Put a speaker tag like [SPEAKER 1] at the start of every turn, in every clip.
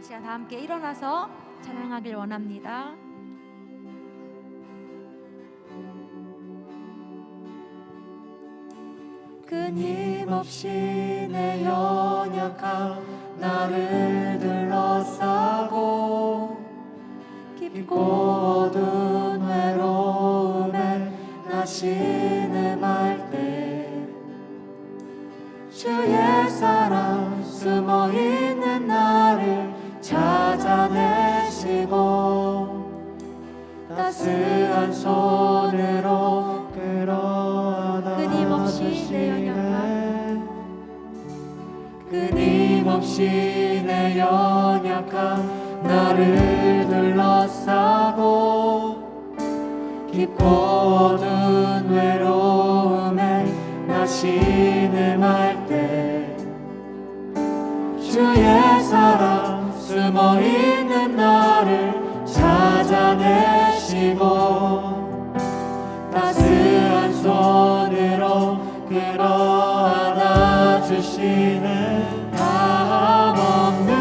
[SPEAKER 1] 시간 다 함께 일어나서 찬양하길 원합니다.
[SPEAKER 2] 끊임없이 내 연약한 나를 둘러싸고 깊고 어두운 외로움에 나 신음할 때 주의 사랑 숨어있는 나를 찾아내시고 따스한 손으로 끌어안아 끊임없이 내 연약한 나를 둘러싸고 깊고 어두운 외로움에 나 신음할 때 주의 사랑 숨어있는 나를 찾아내시고 따스한 손으로 끌어안아 주시는 다함 없는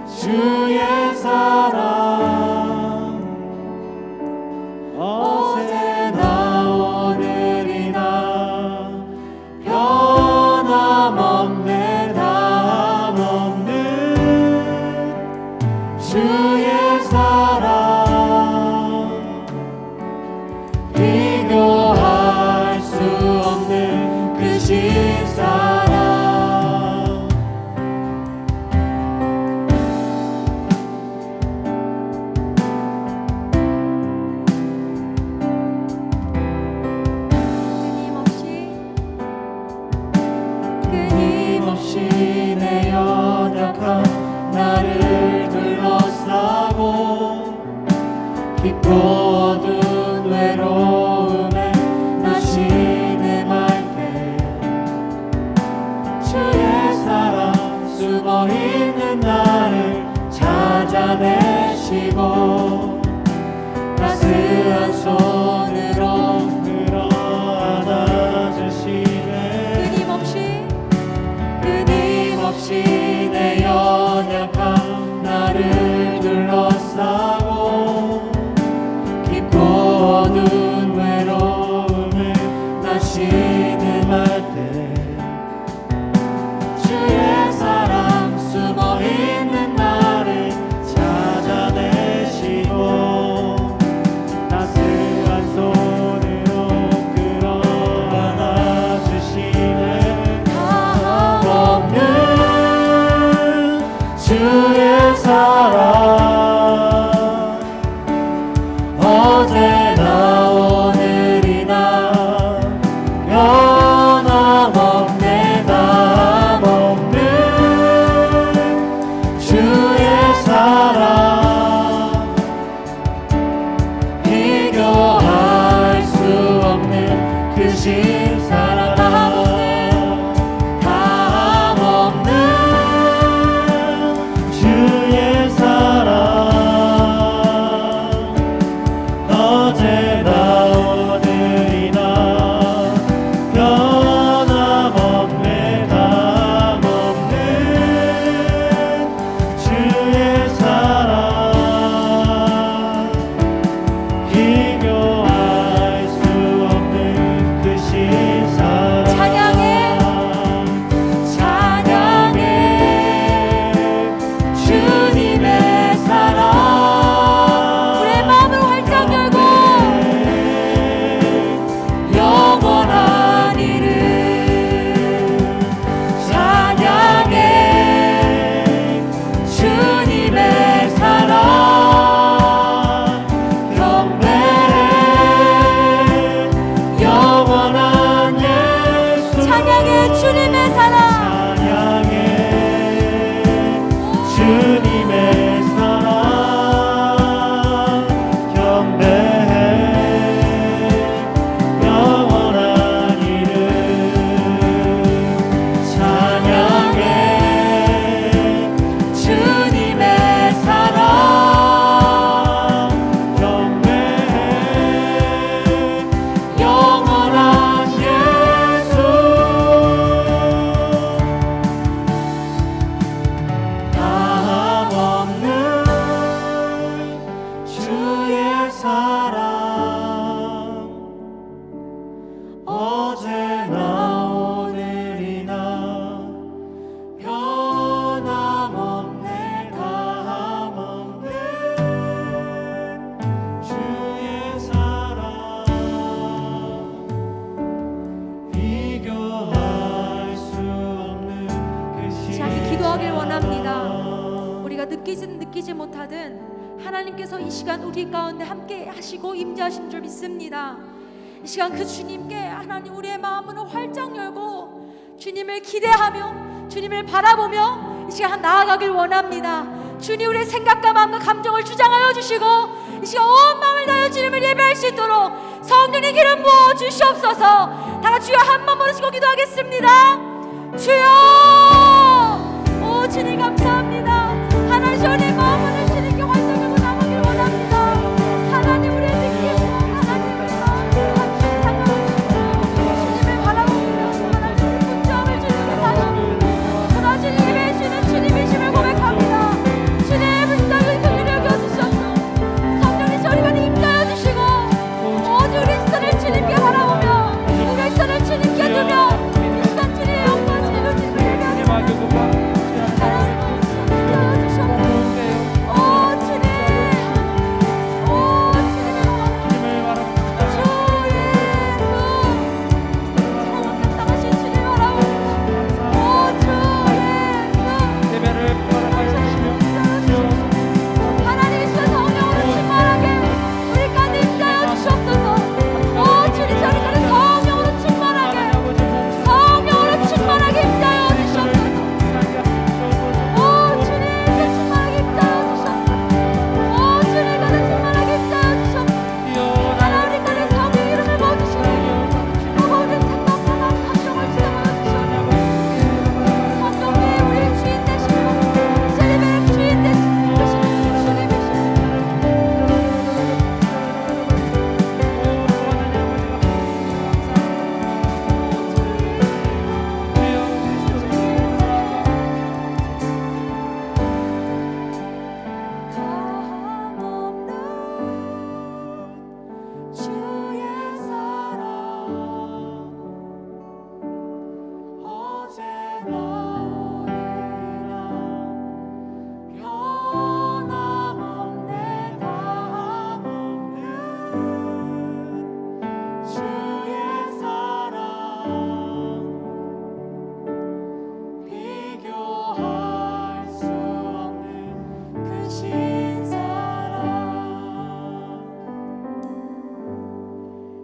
[SPEAKER 2] 주의 사랑 어제나 오늘이나 변함없는 다함 없는 주의 사랑 비교할 수 없는 그 신사랑 끊임없이 내 연약한 나를 둘러싸고 깊고 어두운 외로움에 나 신음할 때 주의 사랑 숨어있는 나를 찾아내시고 따스한 손으로 끌어안아 주시네 끊임없이 내 연약한 나를 둘러싸고 깊고 어두운 외로움에 나 신음할 때 주의 사랑 숨어있는 나를 찾아내시고 따스한 손으로 끌어안아 주시네 다함 없는 주의 사랑 어제나
[SPEAKER 1] 느끼지 못하든 하나님께서 이 시간 우리 가운데 함께 하시고 임재하신 줄 믿습니다. 이 시간 그 주님께 하나님 우리의 마음을 활짝 열고 주님을 기대하며 주님을 바라보며 이 시간 나아가길 원합니다. 주님 우리의 생각과 마음과 감정을 주장하여 주시고 이 시간 온 마음을 다하여 주님을 예배할 수 있도록 성령의 기름 부어 주시옵소서. 다 같이 주여 한 번 모시고 기도하겠습니다. 주여, 오 주님 감사합니다. 하나님 우리의 마음을 주님께 활짝 열고 나가길 원합니다. 하나님 우리의 느낌과 하나님의 마음을 같이 상하시고 주님을 바라보며 하나님의 분주함을 주님께 다시 전하신 예배해 주는 주님이심을 고백합니다. 주님의 불쌍히 긍휼히 여겨주셔서 성령이 저리가 임하여 주시고 오직 우리 시선을 주님께 바라보며 우리의 시선을 주님께 두며 이 시간 주님의 영광 주님을 예배하며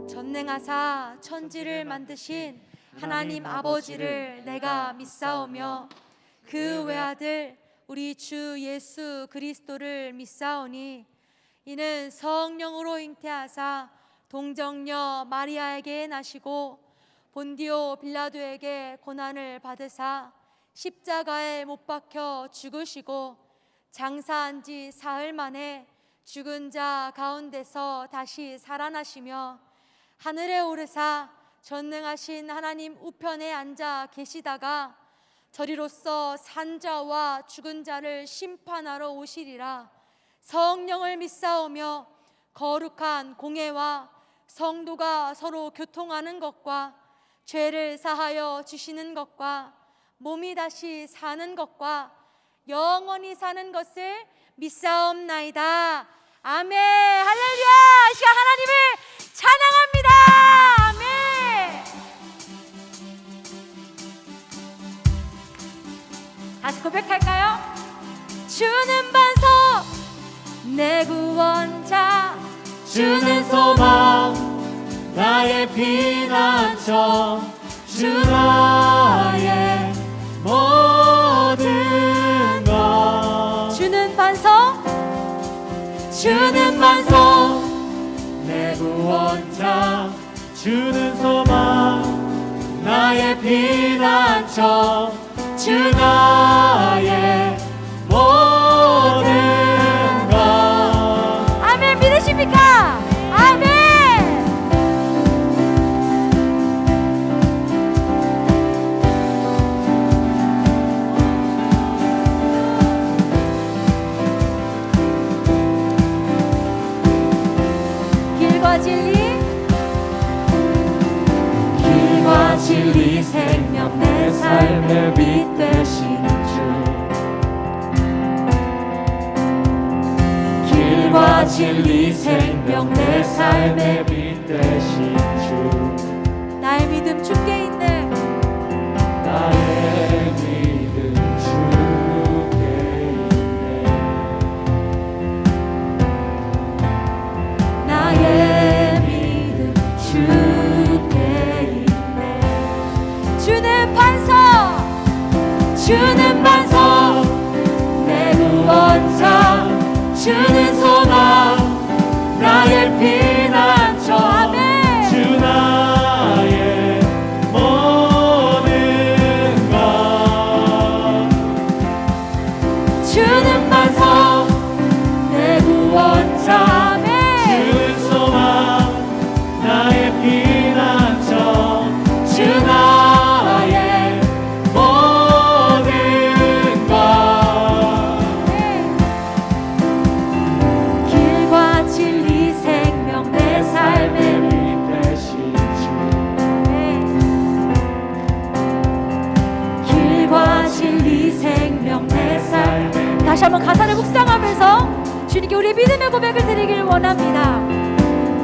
[SPEAKER 1] 전능하사 천지를 만드신 하나님 아버지를 내가 믿사오며 그 외아들 우리 주 예수 그리스도를 믿사오니 이는 성령으로 잉태하사 동정녀 마리아에게 나시고 본디오 빌라도에게 고난을 받으사 십자가에 못 박혀 죽으시고 장사한 지 사흘 만에 죽은 자 가운데서 다시 살아나시며 하늘에 오르사 전능하신 하나님 우편에 앉아 계시다가 저리로서 산자와 죽은 자를 심판하러 오시리라. 성령을 믿사오며 거룩한 공회와 성도가 서로 교통하는 것과 죄를 사하여 주시는 것과 몸이 다시 사는 것과 영원히 사는 것을 믿사옵나이다. 아멘. 할렐루야. 이 시간 하나님을 찬양합니다. 아멘. 다시 고백할까요? 주는 반석 내 구원자
[SPEAKER 2] 주는 소망 나의 피난처 주 나의 모든 것
[SPEAKER 1] 주는 반석
[SPEAKER 2] 주는 반석 내 구원자 주는 소망 나의 피난처 주 나의 모든 것
[SPEAKER 1] 아멘. 믿으십니까? 아멘. 길과 진리 생명 내 삶의 빛 되신 주 길과 진리 생명 내 삶의
[SPEAKER 2] 빛 되신 주
[SPEAKER 1] 나의 믿음 주께 있네.
[SPEAKER 2] 나의 믿음 주께 있네 주는 소망 나의 피난처
[SPEAKER 1] 아멘.
[SPEAKER 2] 주 나의 모든 것
[SPEAKER 1] 주는 반석 내 구원자. 아멘.
[SPEAKER 2] 주는 소망 나의 피난처 주 나의 모든 것
[SPEAKER 1] 길과 진리 생명 내 삶의
[SPEAKER 2] 빛 되신 주
[SPEAKER 1] 길과 진리 생명 내 삶. 다시 한번 가사를 묵상하면서 주님께 우리 믿음의 고백을 드리길 원합니다.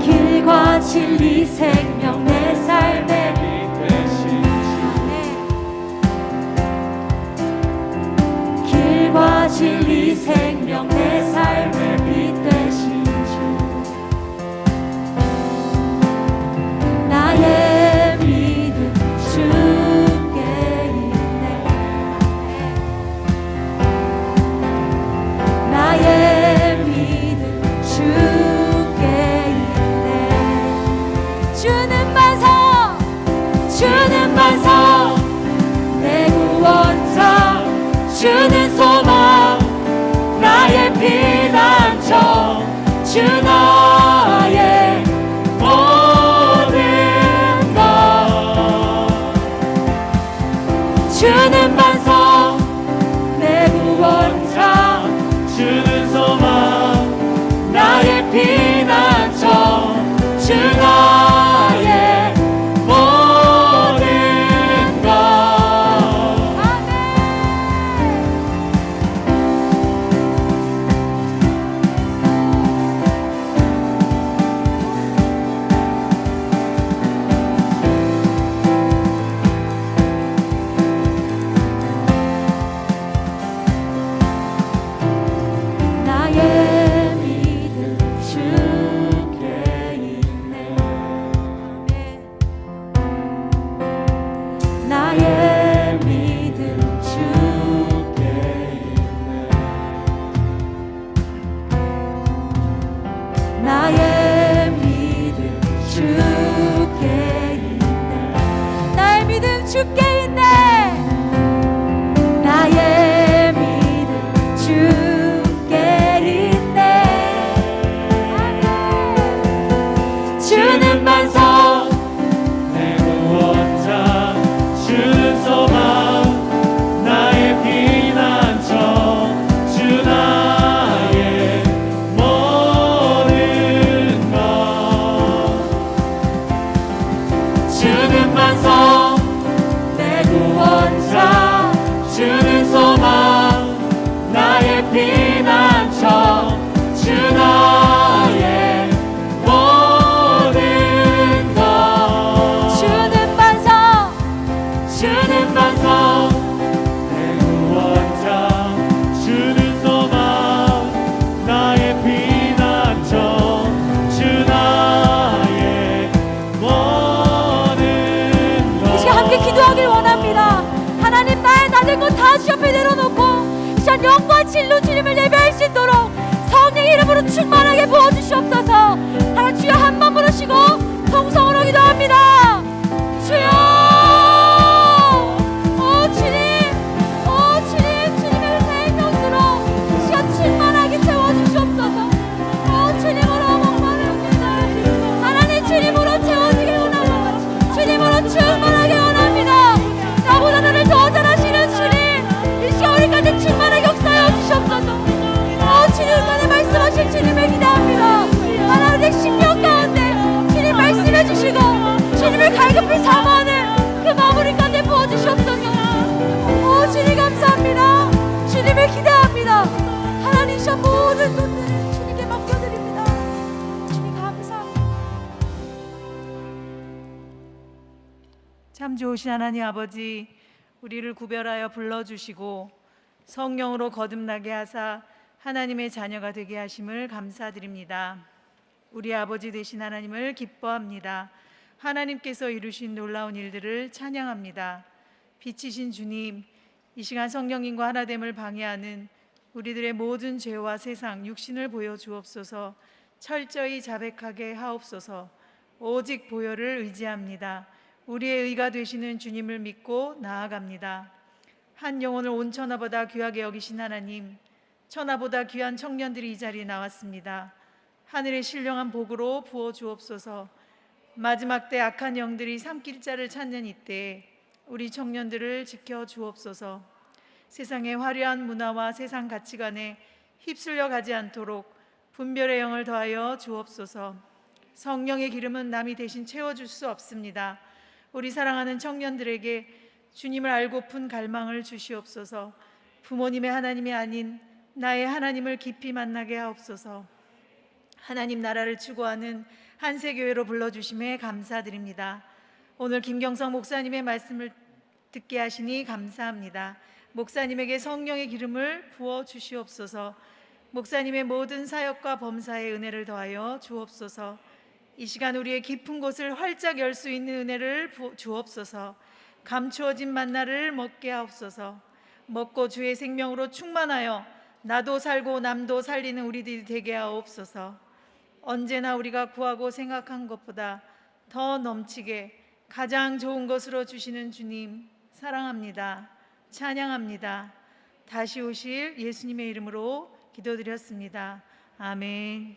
[SPEAKER 1] 길과 진리 생명 내 삶의
[SPEAKER 2] 빛 되신
[SPEAKER 1] 길과 진리 생명 내 삶의 빛 되신 주 나의 믿음 주께 있네. 나의 믿음 주께 있네. 주는 반석 주는 반석 내 구원자 주는 소망 나의 피난처 주 나의 모든 것 주는 반석 내 구원자
[SPEAKER 2] 주는 소망 나의 피난처 주 나의 모든 것
[SPEAKER 1] 나의 믿음 주께 있네. 나의 믿음 주께 있네. 나의 믿음 주께 있네. 나의 믿음 주께 있네. 나의 믿음 주께 있네. 주는 반석
[SPEAKER 2] 내 구원자 주는 소망 나의 피난처 주 나의 모든 것 주는 반석
[SPEAKER 1] 내 구원자
[SPEAKER 2] 주는 소망 나의 피난처 주 나의 모든 것
[SPEAKER 1] 주는 반석
[SPEAKER 2] 주는 반석 내 구원자 주는 소망 나의 피난처 주 나의 모든 것
[SPEAKER 1] 이 시간 함께 기도하길 원합니다. 하나님 나의 낮은 것 다 주 앞에 내려놓고 이 시간 영과 진로 주님을 예배할 수 있도록 성령 이름으로 충만하게 부어주시옵소서. 하나님 주여 한 번 부르시고 통성으로 기도합니다. 주여 주님 주님의 생명수로 이 시간 충만하게 채워주시옵소서. 주님으로 목마릅니다. 하나님 주님으로 채워지길 원합니다. 주님으로 충만하게 원합니다. 나보다 나를 더 잘하시는 주님 이 시간 우리까지 충만하게 역사하여 주시옵소서. 주님과의 말씀하실 주님을 기대합니다. 하나님의 심령 가운데 주님 말씀해 주시고 주님을 갈급히 사모하는 그 마무리 가운데 부어주시옵소서. 주님 감사합니다. 주님을 기대합니다. 하나님 이 모든 것들을 주님께 맡겨드립니다. 주님 감사합니다.
[SPEAKER 3] 참 좋으신 하나님 아버지, 우리를 구별하여 불러주시고 성령으로 거듭나게 하사 하나님의 자녀가 되게 하심을 감사드립니다. 우리 아버지 되신 하나님을 기뻐합니다. 하나님께서 이루신 놀라운 일들을 찬양합니다. 빛이신 주님, 이 시간 성령님과 하나됨을 방해하는 우리들의 모든 죄와 세상 육신을 보여 주옵소서. 철저히 자백하게 하옵소서. 오직 보혈을 의지합니다. 우리의 의가 되시는 주님을 믿고 나아갑니다. 한 영혼을 온 천하보다 귀하게 여기신 하나님, 천하보다 귀한 청년들이 이 자리에 나왔습니다. 하늘의 신령한 복으로 부어 주옵소서. 마지막 때 악한 영들이 삼킬 자를 찾는 이때 우리 청년들을 지켜 주옵소서. 세상의 화려한 문화와 세상 가치관에 휩쓸려 가지 않도록 분별의 영을 더하여 주옵소서. 성령의 기름은 남이 대신 채워줄 수 없습니다. 우리 사랑하는 청년들에게 주님을 알고픈 갈망을 주시옵소서. 부모님의 하나님이 아닌 나의 하나님을 깊이 만나게 하옵소서. 하나님 나라를 추구하는 한세교회로 불러주심에 감사드립니다. 오늘 김경성 목사님의 말씀을 듣게 하시니 감사합니다. 목사님에게 성령의 기름을 부어 주시옵소서. 목사님의 모든 사역과 범사의 은혜를 더하여 주옵소서. 이 시간 우리의 깊은 곳을 활짝 열 수 있는 은혜를 주옵소서. 감추어진 만나를 먹게 하옵소서. 먹고 주의 생명으로 충만하여 나도 살고 남도 살리는 우리들이 되게 하옵소서. 언제나 우리가 구하고 생각한 것보다 더 넘치게 가장 좋은 것으로 주시는 주님 사랑합니다. 찬양합니다. 다시 오실 예수님의 이름으로 기도드렸습니다. 아멘.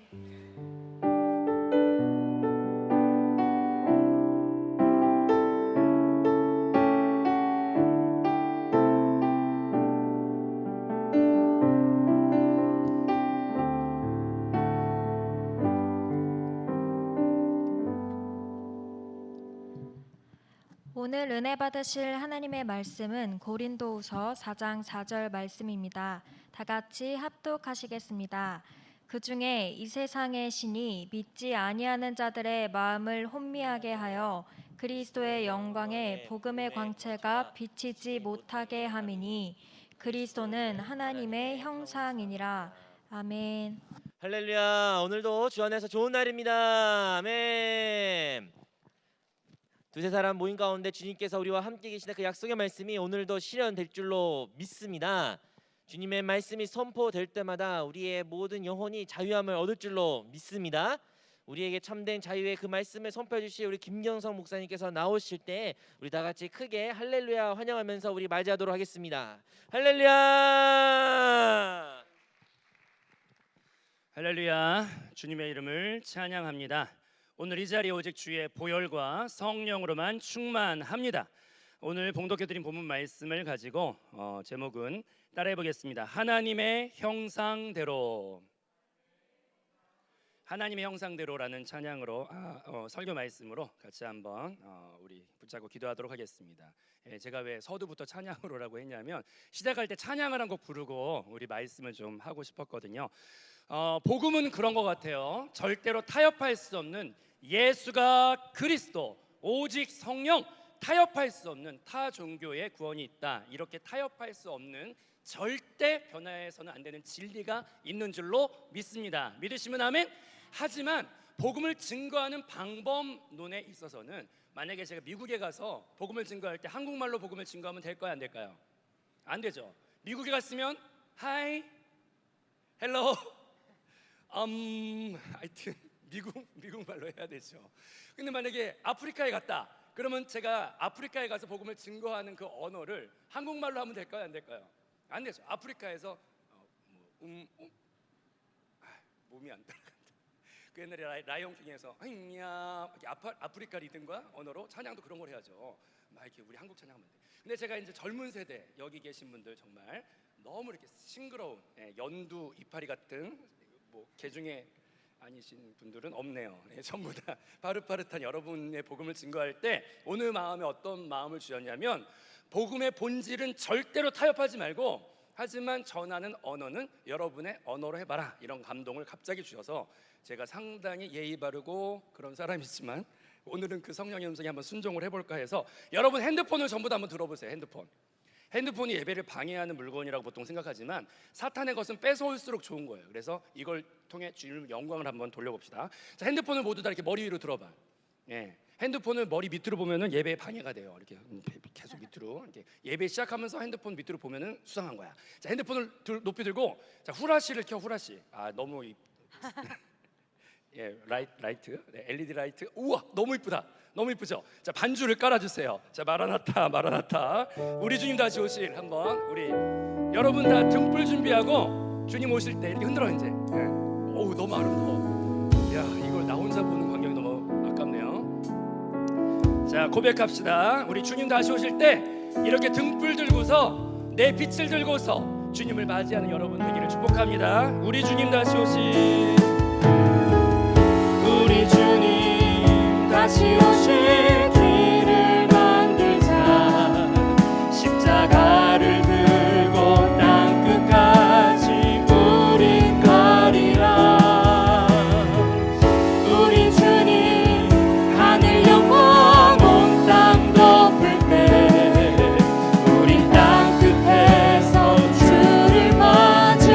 [SPEAKER 4] 오늘 은혜 받으실 하나님의 말씀은 고린도후서 4장 4절 말씀입니다. 다 같이 합독하시겠습니다. 그 중에 이 세상의 신이 믿지 아니하는 자들의 마음을 혼미하게 하여 그리스도의 영광의 복음의 광채가 비치지 못하게 함이니 그리스도는 하나님의 형상이니라. 아멘.
[SPEAKER 5] 할렐루야. 오늘도 주 안에서 좋은 날입니다. 아멘. 두세 사람 모임 가운데 주님께서 우리와 함께 계시는 그 약속의 말씀이 오늘도 실현될 줄로 믿습니다. 주님의 말씀이 선포될 때마다 우리의 모든 영혼이 자유함을 얻을 줄로 믿습니다. 우리에게 참된 자유의 그 말씀을 선포해 주실 우리 김경성 목사님께서 나오실 때 우리 다 같이 크게 할렐루야 환영하면서 우리 맞이하도록 하겠습니다. 할렐루야.
[SPEAKER 2] 할렐루야. 주님의 이름을 찬양합니다. 오늘 이 자리에 오직 주의 보혈과 성령으로만 충만합니다. 오늘 봉독해드린 본문 말씀을 가지고 제목은 따라해 보겠습니다. 하나님의 형상대로. 하나님의 형상대로라는 찬양으로 설교 말씀으로 같이 한번 우리 붙잡고 기도하도록 하겠습니다. 제가 왜 서두부터 찬양으로라고 했냐면 시작할 때 찬양을 한 곡 부르고 우리 말씀을 좀 하고 싶었거든요. 복음은 그런 것 같아요. 절대로 타협할 수 없는 예수가 그리스도, 오직 성령, 타협할 수 없는 타 종교의 구원이 있다. 이렇게 타협할 수 없는 절대 변화해서는 안 되는 진리가 있는 줄로 믿습니다. 믿으시면 아멘. 하지만 복음을 증거하는 방법론에 있어서는 만약에 제가 미국에 가서 복음을 증거할 때 한국말로 복음을 증거하면 될까요, 안 될까요? 안 되죠. 미국에 갔으면 하이, 헬로, 하여튼 미국 말로 해야 되죠. 근데 만약에 아프리카에 갔다 그러면 제가 아프리카에 가서 복음을 증거하는 그 언어를 한국말로 하면 될까요, 안 될까요? 안 되죠. 아프리카에서 몸이 안 따라간다. 그 옛날에 라이온킹에서 야 아프리카 리듬과 언어로 찬양도 그런 걸 해야죠. 막 이렇게 우리 한국 찬양하면 돼. 근데 제가 이제 젊은 세대 여기 계신 분들 정말 너무 이렇게 싱그러운 연두 이파리 같은 뭐 개중에 아니신 분들은 없네요. 전부 다 바릇바릇한 여러분의 복음을 증거할 때 오늘 마음에 어떤 마음을 주셨냐면 복음의 본질은 절대로 타협하지 말고 하지만 전하는 언어는 여러분의 언어로 해봐라 이런 감동을 갑자기 주셔서 제가 상당히 예의 바르고 그런 사람이지만 오늘은 그 성령의 음성에 한번 순종을 해볼까 해서 여러분 핸드폰을 전부 다 한번 들어보세요. 핸드폰이 예배를 방해하는 물건이라고 보통 생각하지만 사탄의 것은 뺏어올수록 좋은 거예요. 그래서 이걸 통해 주님 영광을 한번 돌려봅시다. 자, 핸드폰을 모두 다 이렇게 머리 위로 들어봐. 핸드폰을 머리 밑으로 보면은 예배에 방해가 돼요. 이렇게 계속 밑으로 이렇게 예배 시작하면서 핸드폰 밑으로 보면은 수상한 거야. 자, 핸드폰을 높이 들고 자, 후라시를 켜. 후라시. 아, 너무 예, 라이트, 네, LED 라이트. 우와, 너무 이쁘다. 너무 이쁘죠? 자, 반주를 깔아주세요. 자, 마라나타, 마라나타. 우리 주님 다시 오실. 한번 우리 여러분 다 등불 준비하고 주님 오실 때 이렇게 흔들어 이제. 예. 어우, 너무 아름다워. 야, 이걸 나 혼자 보는 광경이 너무 아깝네요. 자, 고백합시다. 우리 주님 다시 오실 때 이렇게 등불 들고서 내 빛을 들고서 주님을 맞이하는 여러분 되기를 축복합니다. 우리 주님 다시 오실. 우리 주님 다시 오실 길을 만들자. 십자가를 들고 땅 끝까지 우린 가리라. 우리 주님 하늘 영광 온 땅 덮을 때 우린 땅 끝에서 주를 맞으리.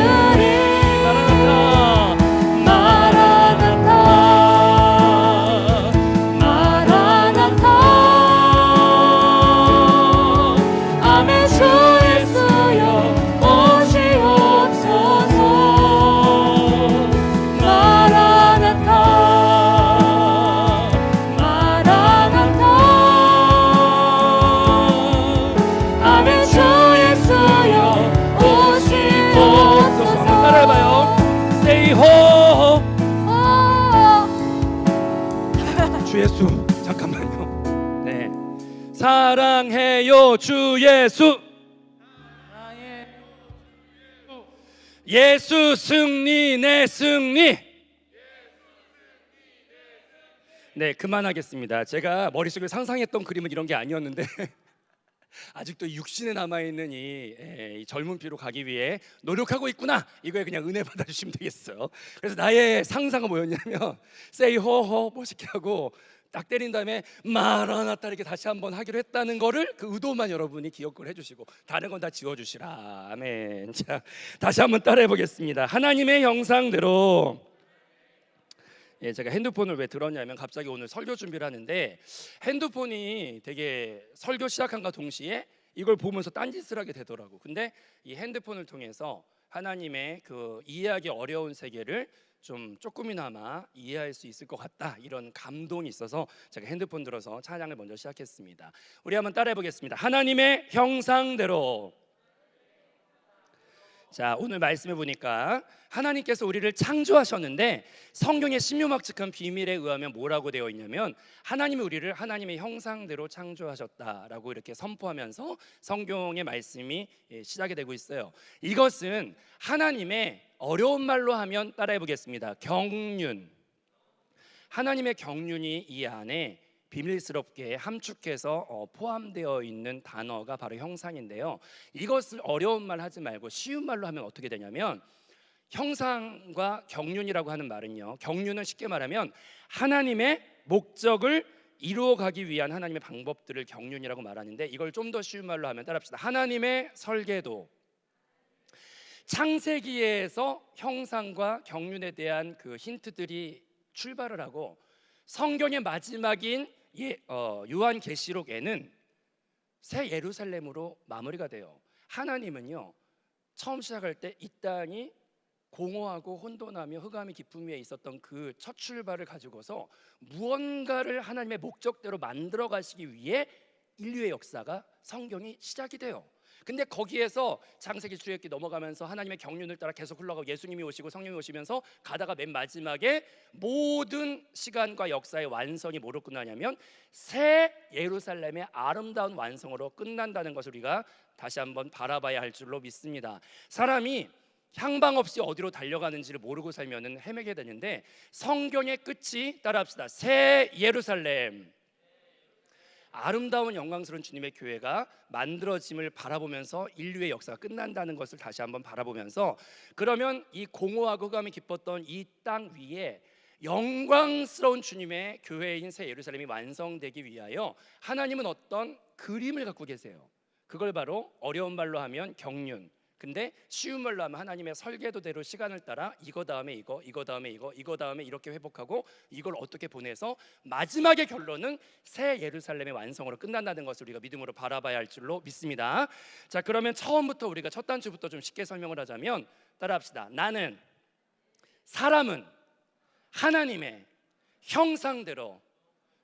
[SPEAKER 2] 주 예수. 잠깐만요. 네, 사랑해요 주 예수. 예수 승리 내 승리. 네, 그만하겠습니다. 제가 머릿속에 상상했던 그림은 이런 게 아니었는데 아직도 육신에 남아있는 이 젊은 피로 가기 위해 노력하고 있구나. 이거에 그냥 은혜 받아주시면 되겠어요. 그래서 나의 상상은 뭐였냐면 세이 호호 멋있게 하고 딱 때린 다음에 마라나타 이렇게 다시 한번 하기로 했다는 거를 그 의도만 여러분이 기억을 해주시고 다른 건 다 지워주시라. 아멘. 자, 다시 한번 따라해 보겠습니다. 하나님의 형상대로. 예, 제가 핸드폰을 왜 들었냐면 갑자기 오늘 설교 준비를 하는데 핸드폰이 되게 설교 시작한과 동시에 이걸 보면서 딴짓을 하게 되더라고. 근데 이 핸드폰을 통해서 하나님의 그 이해하기 어려운 세계를 좀 조금이나마 이해할 수 있을 것 같다, 이런 감동이 있어서 제가 핸드폰 들어서 찬양을 먼저 시작했습니다. 우리 한번 따라해 보겠습니다. 하나님의 형상대로. 자, 오늘 말씀해 보니까 하나님께서 우리를 창조하셨는데 성경의 신묘막측한 비밀에 의하면 뭐라고 되어 있냐면 하나님이 우리를 하나님의 형상대로 창조하셨다라고 이렇게 선포하면서 성경의 말씀이 시작이 되고 있어요. 이것은 하나님의 어려운 말로 하면 따라해 보겠습니다. 경륜. 하나님의 경륜이 이 안에 비밀스럽게 함축해서 포함되어 있는 단어가 바로 형상인데요. 이것을 어려운 말 하지 말고 쉬운 말로 하면 어떻게 되냐면 형상과 경륜이라고 하는 말은요, 경륜은 쉽게 말하면 하나님의 목적을 이루어가기 위한 하나님의 방법들을 경륜이라고 말하는데 이걸 좀 더 쉬운 말로 하면 따라합시다. 하나님의 설계도. 창세기에서 형상과 경륜에 대한 그 힌트들이 출발을 하고 성경의 마지막인 요한계시록에는 새 예루살렘으로 마무리가 돼요. 하나님은요, 처음 시작할 때 이 땅이 공허하고 혼돈하며 흑암이 깊음 위에 있었던 그 첫 출발을 가지고서 무언가를 하나님의 목적대로 만들어 가시기 위해 인류의 역사가 성경이 시작이 돼요. 근데 거기에서 창세기 출애굽기 넘어가면서 하나님의 경륜을 따라 계속 흘러가고 예수님이 오시고 성령이 오시면서 가다가 맨 마지막에 모든 시간과 역사의 완성이 뭐로 끝나냐면 새 예루살렘의 아름다운 완성으로 끝난다는 것을 우리가 다시 한번 바라봐야 할 줄로 믿습니다. 사람이 향방 없이 어디로 달려가는지를 모르고 살면은 헤매게 되는데 성경의 끝이 따라합시다. 새 예루살렘. 아름다운 영광스러운 주님의 교회가 만들어짐을 바라보면서 인류의 역사가 끝난다는 것을 다시 한번 바라보면서, 그러면 이 공허하고 흑암이 깊었던 이 땅 위에 영광스러운 주님의 교회인 새 예루살렘이 완성되기 위하여 하나님은 어떤 그림을 갖고 계세요. 그걸 바로 어려운 말로 하면 경륜, 근데 쉬운 말로 하면 하나님의 설계도대로 시간을 따라 이거 다음에 이거 다음에 이거 다음에 이렇게 회복하고 이걸 어떻게 보내서 마지막의 결론은 새 예루살렘의 완성으로 끝난다는 것을 우리가 믿음으로 바라봐야 할 줄로 믿습니다. 자, 그러면 처음부터 우리가 첫 단추부터 좀 쉽게 설명을 하자면 따라합시다. 나는 사람은 하나님의 형상대로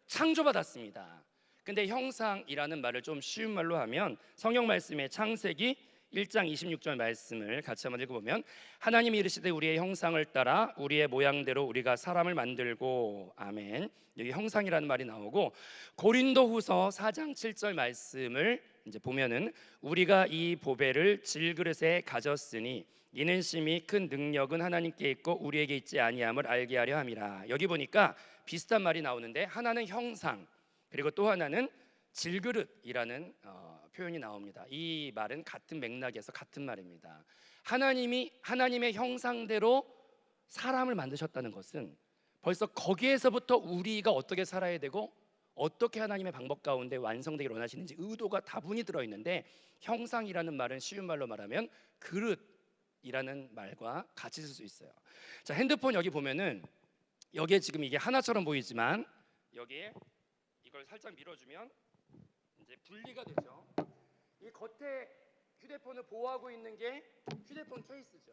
[SPEAKER 2] 창조받았습니다. 근데 형상이라는 말을 좀 쉬운 말로 하면 성경 말씀의 창세기 1장 26절 말씀을 같이 한번 읽어보면 하나님이 이르시되 우리의 형상을 따라 우리의 모양대로 우리가 사람을 만들고 아멘. 여기 형상이라는 말이 나오고 고린도후서 4장 7절 말씀을 이제 보면은 우리가 이 보배를 질그릇에 가졌으니 이는 심히 큰 능력은 하나님께 있고 우리에게 있지 아니함을 알게 하려 함이라. 여기 보니까 비슷한 말이 나오는데 하나는 형상 그리고 또 하나는 질그릇이라는 표현이 나옵니다. 이 말은 같은 맥락에서 같은 말입니다. 하나님의 형상대로 사람을 만드셨다는 것은 벌써 거기에서부터 우리가 어떻게 살아야 되고 어떻게 하나님의 방법 가운데 완성되기를 원하시는지 의도가 다분히 들어있는데 형상이라는 말은 쉬운 말로 말하면 그릇이라는 말과 같이 쓸 수 있어요. 자, 핸드폰 여기 보면은 여기에 지금 이게 하나처럼 보이지만 여기에 이걸 살짝 밀어주면 이제 분리가 되죠. 이 겉에 휴대폰을 보호하고 있는 게 휴대폰 케이스죠.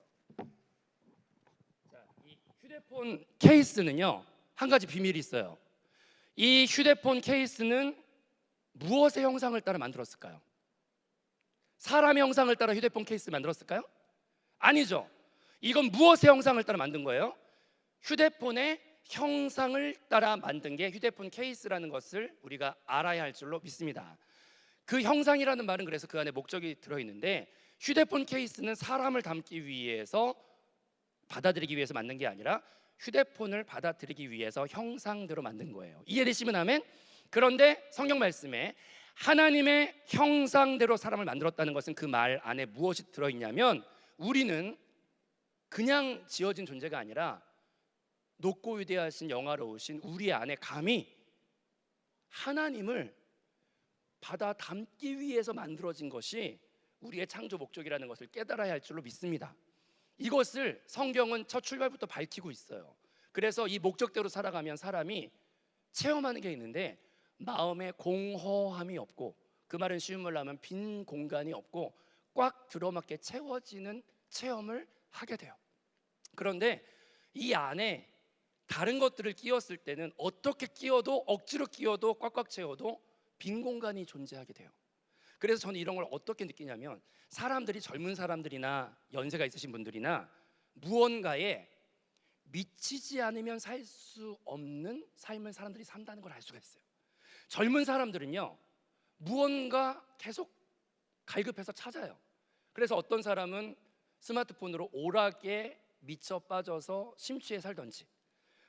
[SPEAKER 2] 자, 이 휴대폰 케이스는요 한 가지 비밀이 있어요. 이 휴대폰 케이스는 무엇의 형상을 따라 만들었을까요? 사람의 형상을 따라 휴대폰 케이스를 만들었을까요? 아니죠. 이건 무엇의 형상을 따라 만든 거예요? 휴대폰의 형상을 따라 만든 게 휴대폰 케이스라는 것을 우리가 알아야 할 줄로 믿습니다. 그 형상이라는 말은 그래서 그 안에 목적이 들어있는데 휴대폰 케이스는 사람을 담기 위해서 받아들이기 위해서 만든 게 아니라 휴대폰을 받아들이기 위해서 형상대로 만든 거예요. 이해되시면 아멘? 그런데 성경 말씀에 하나님의 형상대로 사람을 만들었다는 것은 그 말 안에 무엇이 들어있냐면 우리는 그냥 지어진 존재가 아니라 높고 위대하신 영화로우신 우리 안에 감히 하나님을 받아 담기 위해서 만들어진 것이 우리의 창조 목적이라는 것을 깨달아야 할 줄로 믿습니다. 이것을 성경은 첫 출발부터 밝히고 있어요. 그래서 이 목적대로 살아가면 사람이 체험하는 게 있는데 마음에 공허함이 없고 그 말은 쉬운 말로 하면 빈 공간이 없고 꽉 들어맞게 채워지는 체험을 하게 돼요. 그런데 이 안에 다른 것들을 끼웠을 때는 어떻게 끼워도 억지로 끼워도 꽉꽉 채워도 빈 공간이 존재하게 돼요. 그래서 저는 이런 걸 어떻게 느끼냐면 사람들이 젊은 사람들이나 연세가 있으신 분들이나 무언가에 미치지 않으면 살 수 없는 삶을 사람들이 산다는 걸 알 수가 있어요. 젊은 사람들은요 무언가 계속 갈급해서 찾아요. 그래서 어떤 사람은 스마트폰으로 오락에 미쳐 빠져서 심취해 살던지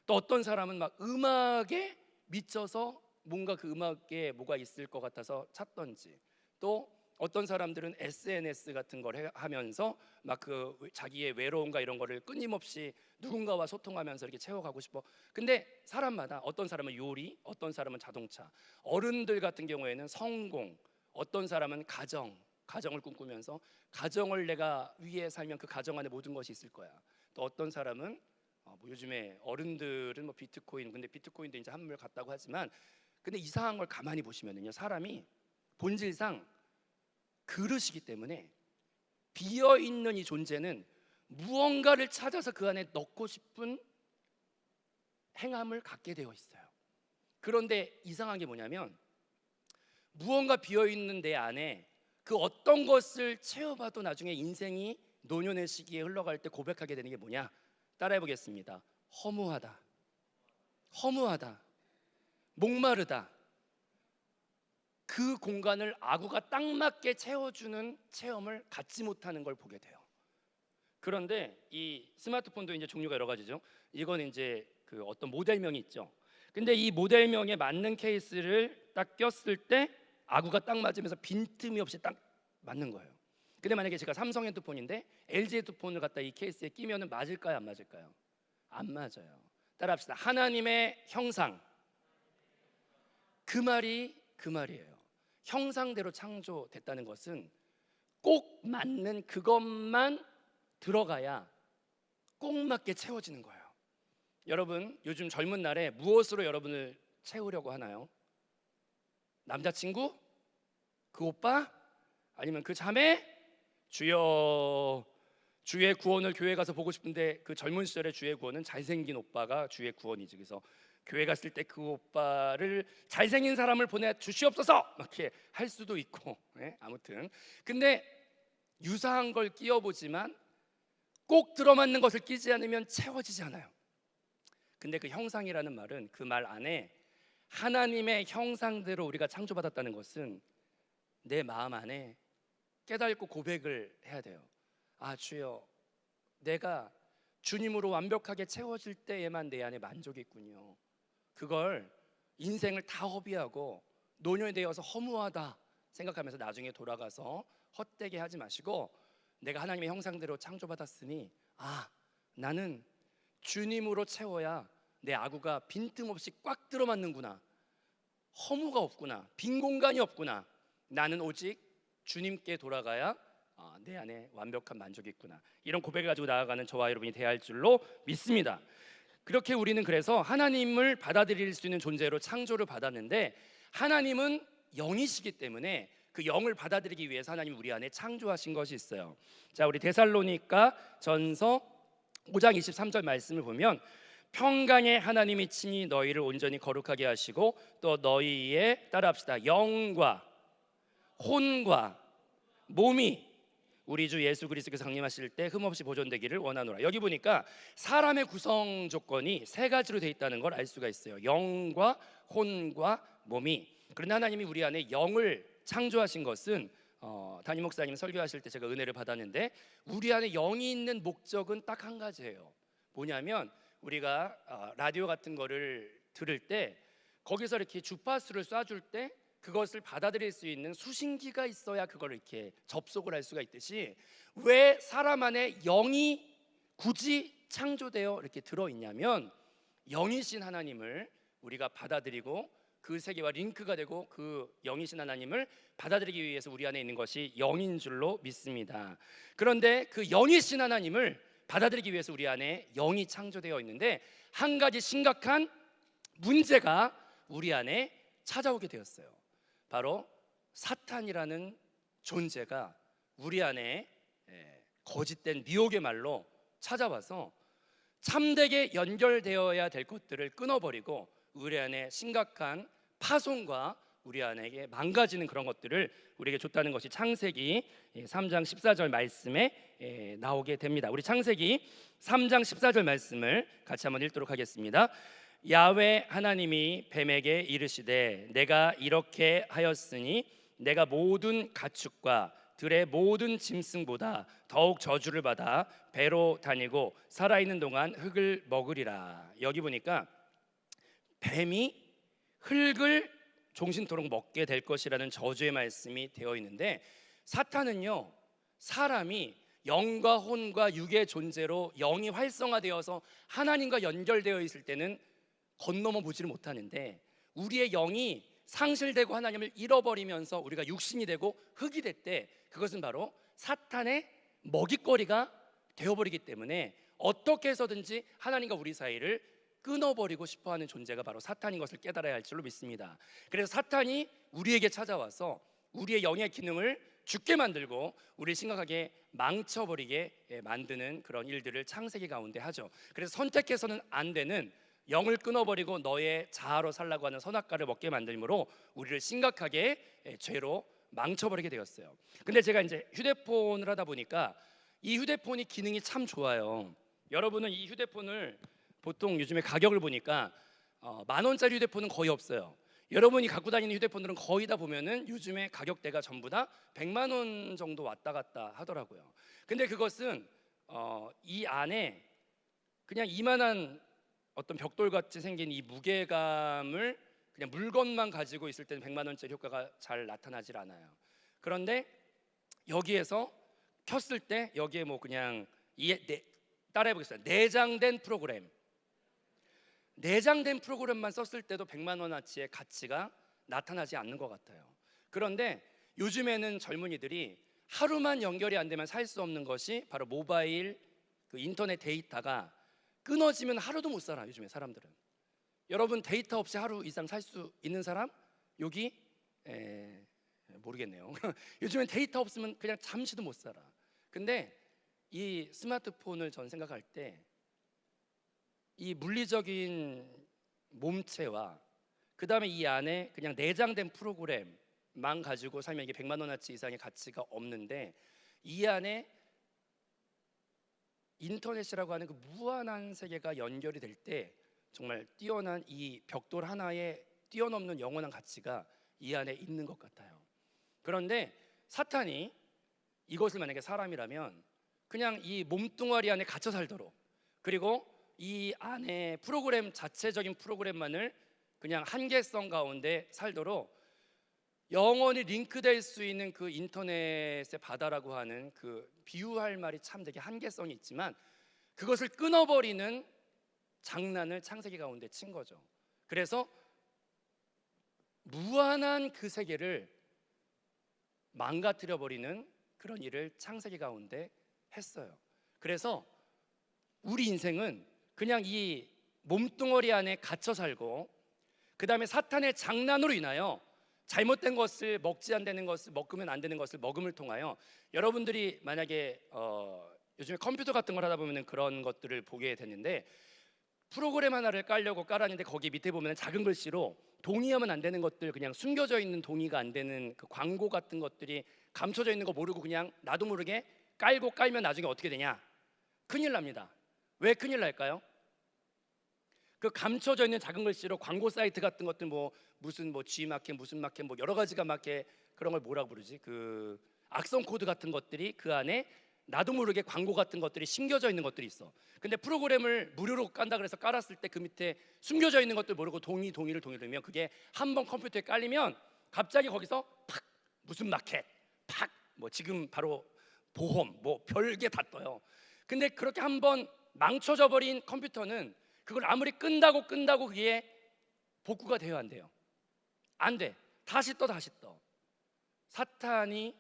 [SPEAKER 2] 또 어떤 사람은 막 음악에 미쳐서 뭔가 그 음악에 뭐가 있을 것 같아서 찾던지 또 어떤 사람들은 SNS 같은 걸 하면서 막 그 자기의 외로움과 이런 거를 끊임없이 누군가와 소통하면서 이렇게 채워가고 싶어. 근데 사람마다 어떤 사람은 요리, 어떤 사람은 자동차, 어른들 같은 경우에는 성공, 어떤 사람은 가정을 꿈꾸면서 가정을 내가 위해 살면 그 가정 안에 모든 것이 있을 거야. 또 어떤 사람은 뭐 요즘에 어른들은 뭐 비트코인, 근데 비트코인도 이제 한물 갔다고 하지만 근데 이상한 걸 가만히 보시면은요 사람이 본질상 그릇이기 때문에 비어 있는 이 존재는 무언가를 찾아서 그 안에 넣고 싶은 행함을 갖게 되어 있어요. 그런데 이상한 게 뭐냐면 무언가 비어 있는 내 안에 그 어떤 것을 채워봐도 나중에 인생이 노년의 시기에 흘러갈 때 고백하게 되는 게 뭐냐? 따라해 보겠습니다. 허무하다, 목마르다. 그 공간을 아구가 딱 맞게 채워주는 체험을 갖지 못하는 걸 보게 돼요. 그런데 이 스마트폰도 이제 종류가 여러 가지죠. 이건 이제 그 어떤 모델명이 있죠. 근데 이 모델명에 맞는 케이스를 딱 꼈을 때 아구가 딱 맞으면서 빈틈이 없이 딱 맞는 거예요. 근데 만약에 제가 삼성 핸드폰인데 LG 핸드폰을 갖다 이 케이스에 끼면은 맞을까요, 안 맞을까요? 안 맞아요. 따라합시다. 하나님의 형상. 그 말이에요. 형상대로 창조됐다는 것은 꼭 맞는 그것만 들어가야 꼭 맞게 채워지는 거예요. 여러분, 요즘 젊은 날에 무엇으로 여러분을 채우려고 하나요? 남자친구? 그 오빠? 아니면 그 자매? 주여, 주의 구원을 교회 가서 보고 싶은데 그 젊은 시절의 주의 구원은 잘생긴 오빠가 주의 구원이지. 그래서 교회 갔을 때 그 오빠를 잘생긴 사람을 보내 주시옵소서 이렇게 할 수도 있고, 네? 아무튼 근데 유사한 걸 끼워보지만 꼭 들어맞는 것을 끼지 않으면 채워지지 않아요. 근데 그 형상이라는 말은 그 말 안에 하나님의 형상대로 우리가 창조받았다는 것은 내 마음 안에 깨닫고 고백을 해야 돼요. 아, 주여, 내가 주님으로 완벽하게 채워질 때에만 내 안에 만족이 있군요. 그걸 인생을 다 허비하고 노년이 되어서 허무하다 생각하면서 나중에 돌아가서 헛되게 하지 마시고, 내가 하나님의 형상대로 창조받았으니 나는 주님으로 채워야 내 아구가 빈틈없이 꽉 들어맞는구나, 허무가 없구나, 빈 공간이 없구나, 나는 오직 주님께 돌아가야 내 안에 완벽한 만족이 있구나, 이런 고백을 가지고 나아가는 저와 여러분이 되어야 할 줄로 믿습니다. 그렇게 우리는 그래서 하나님을 받아들일 수 있는 존재로 창조를 받았는데, 하나님은 영이시기 때문에 그 영을 받아들이기 위해서 하나님이 우리 안에 창조하신 것이 있어요. 자, 우리 데살로니가 전서 5장 23절 말씀을 보면, 평강의 하나님이 친히 너희를 온전히 거룩하게 하시고 또 너희의, 따라합시다, 영과 혼과 몸이 우리 주 예수 그리스도께서 강림하실 때 흠없이 보존되기를 원하노라. 여기 보니까 사람의 구성 조건이 세 가지로 되어 있다는 걸 알 수가 있어요. 영과 혼과 몸이. 그런데 하나님이 우리 안에 영을 창조하신 것은 담임 목사님 설교하실 때 제가 은혜를 받았는데, 우리 안에 영이 있는 목적은 딱 한 가지예요. 뭐냐면 우리가 라디오 같은 거를 들을 때 거기서 이렇게 주파수를 쏴줄 때 그것을 받아들일 수 있는 수신기가 있어야 그걸 이렇게 접속을 할 수가 있듯이, 왜 사람 안에 영이 굳이 창조되어 이렇게 들어있냐면, 영이신 하나님을 우리가 받아들이고 그 세계와 링크가 되고 그 영이신 하나님을 받아들이기 위해서 우리 안에 있는 것이 영인 줄로 믿습니다. 그런데 그 영이신 하나님을 받아들이기 위해서 우리 안에 영이 창조되어 있는데, 한 가지 심각한 문제가 우리 안에 찾아오게 되었어요. 바로 사탄이라는 존재가 우리 안에 거짓된 미혹의 말로 찾아와서 참되게 연결되어야 될 것들을 끊어버리고 우리 안에 심각한 파손과 우리 안에게 망가지는 그런 것들을 우리에게 줬다는 것이 창세기 3장 14절 말씀에 나오게 됩니다. 우리 창세기 3장 14절 말씀을 같이 한번 읽도록 하겠습니다. 야훼 하나님이 뱀에게 이르시되 내가 이렇게 하였으니 내가 모든 가축과 들의 모든 짐승보다 더욱 저주를 받아 배로 다니고 살아있는 동안 흙을 먹으리라. 여기 보니까 뱀이 흙을 종신토록 먹게 될 것이라는 저주의 말씀이 되어 있는데, 사탄은요, 사람이 영과 혼과 육의 존재로 영이 활성화되어서 하나님과 연결되어 있을 때는 건너머 보지를 못하는데, 우리의 영이 상실되고 하나님을 잃어버리면서 우리가 육신이 되고 흙이 될 때 그것은 바로 사탄의 먹잇거리가 되어버리기 때문에 어떻게 해서든지 하나님과 우리 사이를 끊어버리고 싶어하는 존재가 바로 사탄인 것을 깨달아야 할 줄로 믿습니다. 그래서 사탄이 우리에게 찾아와서 우리의 영의 기능을 죽게 만들고 우리를 심각하게 망쳐버리게 만드는 그런 일들을 창세기 가운데 하죠. 그래서 선택해서는 안 되는 영을 끊어버리고 너의 자아로 살라고 하는 선악과를 먹게 만들므로 우리를 심각하게 죄로 망쳐버리게 되었어요. 근데 제가 이제 휴대폰을 하다 보니까 이 휴대폰이 기능이 참 좋아요. 여러분은 이 휴대폰을 보통 요즘에 가격을 보니까 10,000원짜리 휴대폰은 거의 없어요. 여러분이 갖고 다니는 휴대폰들은 거의 다 보면은 요즘에 가격대가 전부 다 100만 원 정도 왔다 갔다 하더라고요. 근데 그것은 이 안에 그냥 이만한 어떤 벽돌같이 생긴 이 무게감을 그냥 물건만 가지고 있을 때는 100만 원짜리 효과가 잘 나타나질 않아요. 그런데 여기에서 켰을 때 여기에 뭐 그냥 따라해 보겠습니다. 내장된 프로그램만 썼을 때도 100만 원어치의 가치가 나타나지 않는 것 같아요. 그런데 요즘에는 젊은이들이 하루만 연결이 안 되면 살 수 없는 것이 바로 모바일 그 인터넷 데이터가 끊어지면 하루도 못 살아. 요즘에 사람들은. 여러분 데이터 없이 하루 이상 살 수 있는 사람? 여기 모르겠네요. 요즘엔 데이터 없으면 그냥 잠시도 못 살아. 근데 이 스마트폰을 전 생각할 때 이 물리적인 몸체와 그 다음에 이 안에 그냥 내장된 프로그램만 가지고 살면 이게 100만 원어치 이상의 가치가 없는데 이 안에 인터넷이라고 하는 그 무한한 세계가 연결이 될 때 정말 뛰어난 이 벽돌 하나에 뛰어넘는 영원한 가치가 이 안에 있는 것 같아요. 그런데 사탄이 이것을 만약에 사람이라면 그냥 이 몸뚱아리 안에 갇혀 살도록, 그리고 이 안에 프로그램 자체적인 프로그램만을 그냥 한계성 가운데 살도록 영원히 링크될 수 있는 그 인터넷의 바다라고 하는 그 비유할 말이 참 되게 한계성이 있지만 그것을 끊어버리는 장난을 창세기 가운데 친 거죠. 그래서 무한한 그 세계를 망가뜨려 버리는 그런 일을 창세기 가운데 했어요. 그래서 우리 인생은 그냥 이 몸뚱어리 안에 갇혀 살고 그 다음에 사탄의 장난으로 인하여 잘못된 것을 먹지 안 되는 것을 먹으면 안 되는 것을 먹음을 통하여 여러분들이 만약에 요즘에 컴퓨터 같은 걸 하다 보면 그런 것들을 보게 되는데 프로그램 하나를 깔려고 깔았는데 거기 밑에 보면 작은 글씨로 동의하면 안 되는 것들, 그냥 숨겨져 있는 동의가 안 되는 그 광고 같은 것들이 감춰져 있는 거 모르고 그냥 나도 모르게 깔면 나중에 어떻게 되냐? 큰일 납니다. 왜 큰일 날까요? 그 감춰져 있는 작은 글씨로 광고 사이트 같은 것들 무슨 G마켓 무슨 마켓 여러 가지가 마켓 그런 걸 뭐라고 부르지? 그 악성 코드 같은 것들이 그 안에 나도 모르게 광고 같은 것들이 심겨져 있는 것들이 있어. 근데 프로그램을 무료로 깐다 그래서 깔았을 때 그 밑에 숨겨져 있는 것들 모르고 동의를 누르면 그게 한번 컴퓨터에 깔리면 갑자기 거기서 팍 무슨 마켓 팍 지금 바로 보험 별게 다 떠요. 근데 그렇게 한번 망쳐져 버린 컴퓨터는 그걸 아무리 끈다고 그게 복구가 돼요, 안 돼요? 안 돼. 다시 떠. 사탄이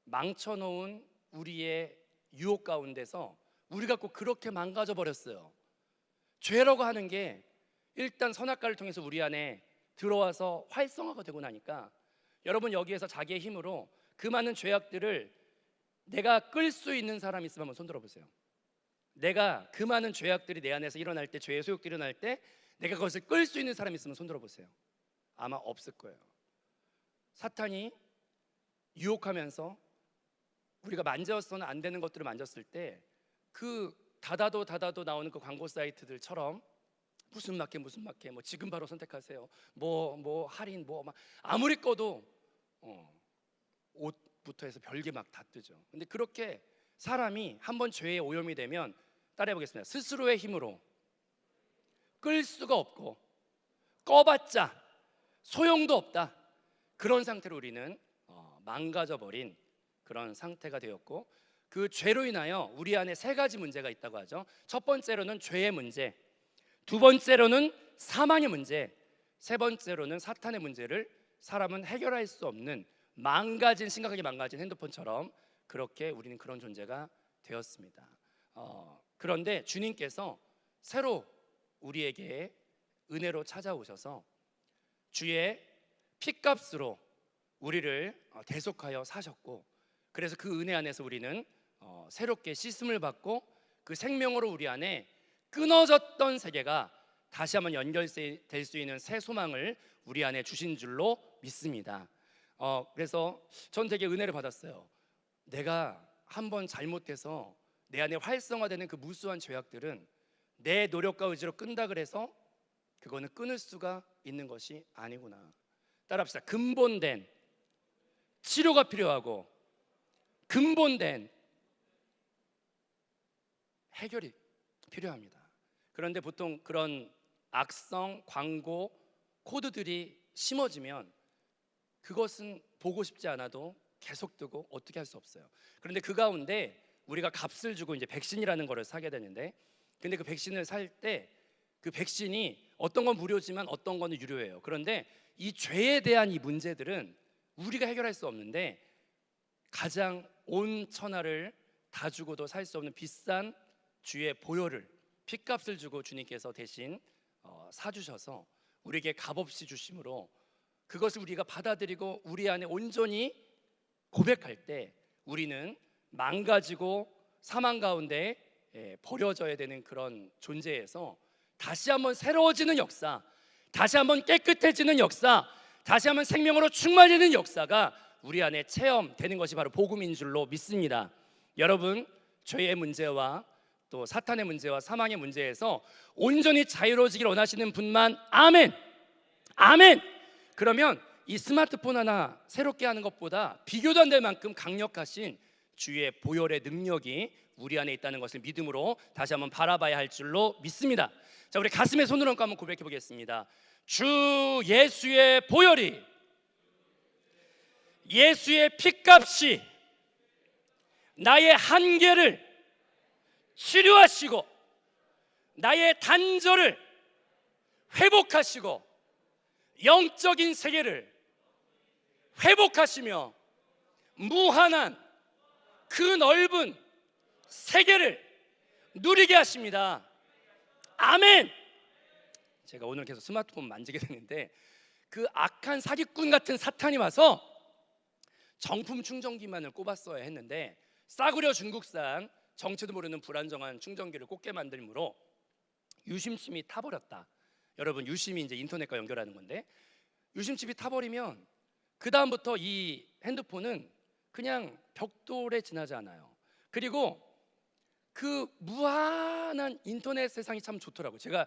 [SPEAKER 2] 망쳐놓은 우리의 유혹 가운데서 우리가 꼭 그렇게 망가져 버렸어요. 죄라고 하는 게 일단 선악과를 통해서 우리 안에 들어와서 활성화가 되고 나니까 여러분 여기에서 자기의 힘으로 그 많은 죄악들을 내가 끌 수 있는 사람 있으면 한번 손 들어보세요. 내가 그 많은 죄악들이 내 안에서 일어날 때, 죄의 소욕들이 일어날 때 내가 그것을 끌 수 있는 사람 있으면 손 들어보세요. 아마 없을 거예요. 사탄이 유혹하면서 우리가 만져서는 안 되는 것들을 만졌을 때 그 닫아도 나오는 그 광고 사이트들처럼 무슨 마켓 지금 바로 선택하세요. 할인 막 아무리 꺼도 옷부터 해서 별게 막 다 뜨죠. 근데 그렇게 사람이 한번 죄에 오염이 되면 따라해 보겠습니다. 스스로의 힘으로 끌 수가 없고 꺼봤자 소용도 없다. 그런 상태로 우리는 망가져 버린 그런 상태가 되었고, 그 죄로 인하여 우리 안에 세 가지 문제가 있다고 하죠. 첫 번째로는 죄의 문제, 두 번째로는 사망의 문제, 세 번째로는 사탄의 문제를 사람은 해결할 수 없는 심각하게 망가진 핸드폰처럼 그렇게 우리는 그런 존재가 되었습니다. 그런데 주님께서 새로 우리에게 은혜로 찾아오셔서 주의 피값으로 우리를 대속하여 사셨고, 그래서 그 은혜 안에서 우리는 새롭게 씻음을 받고 그 생명으로 우리 안에 끊어졌던 세계가 다시 한번 연결될 수 있는 새 소망을 우리 안에 주신 줄로 믿습니다. 그래서 전 되게 은혜를 받았어요. 내가 한번 잘못해서 내 안에 활성화되는 그 무수한 죄악들은 내 노력과 의지로 끈다 그래서 그거는 끊을 수가 있는 것이 아니구나. 따라합시다. 근본된 치료가 필요하고 근본된 해결이 필요합니다. 그런데 보통 그런 악성 광고 코드들이 심어지면 그것은 보고 싶지 않아도 계속 뜨고 어떻게 할 수 없어요. 그런데 그 가운데 우리가 값을 주고 이제 백신이라는 거를 사게 되는데, 근데 그 백신을 살 때 그 백신이 어떤 건 무료지만 어떤 건 유료예요. 그런데 이 죄에 대한 이 문제들은 우리가 해결할 수 없는데 가장 온 천하를 다 주고도 살 수 없는 비싼 주의 보혈을, 핏값을 주고 주님께서 대신 사주셔서 우리에게 값없이 주심으로, 그것을 우리가 받아들이고 우리 안에 온전히 고백할 때 우리는 망가지고 사망 가운데 버려져야 되는 그런 존재에서 다시 한번 새로워지는 역사, 다시 한번 깨끗해지는 역사, 다시 한번 생명으로 충만해지는 역사가 우리 안에 체험되는 것이 바로 복음인 줄로 믿습니다. 여러분, 죄의 문제와 또 사탄의 문제와 사망의 문제에서 온전히 자유로워지기를 원하시는 분만 아멘, 아멘. 그러면 이 스마트폰 하나 새롭게 하는 것보다 비교도 안 될 만큼 강력하신 주의 보혈의 능력이 우리 안에 있다는 것을 믿음으로 다시 한번 바라봐야 할 줄로 믿습니다. 자, 우리 가슴에 손을 얹고 한번 고백해 보겠습니다. 주 예수의 보혈이, 예수의 핏값이 나의 한계를 치료하시고 나의 단절을 회복하시고 영적인 세계를 회복하시며 무한한 그 넓은 세계를 누리게 하십니다. 아멘. 제가 오늘 계속 스마트폰 만지게 되는데 그 악한 사기꾼 같은 사탄이 와서 정품 충전기만을 꼽았어야 했는데 싸구려 중국산 정체도 모르는 불안정한 충전기를 꽂게 만들므로 유심칩이 타버렸다. 여러분, 유심이 이제 인터넷과 연결하는 건데 유심칩이 타버리면 그 다음부터 이 핸드폰은 그냥 벽돌에 지나지 않아요. 그리고 그 무한한 인터넷 세상이 참 좋더라고요. 제가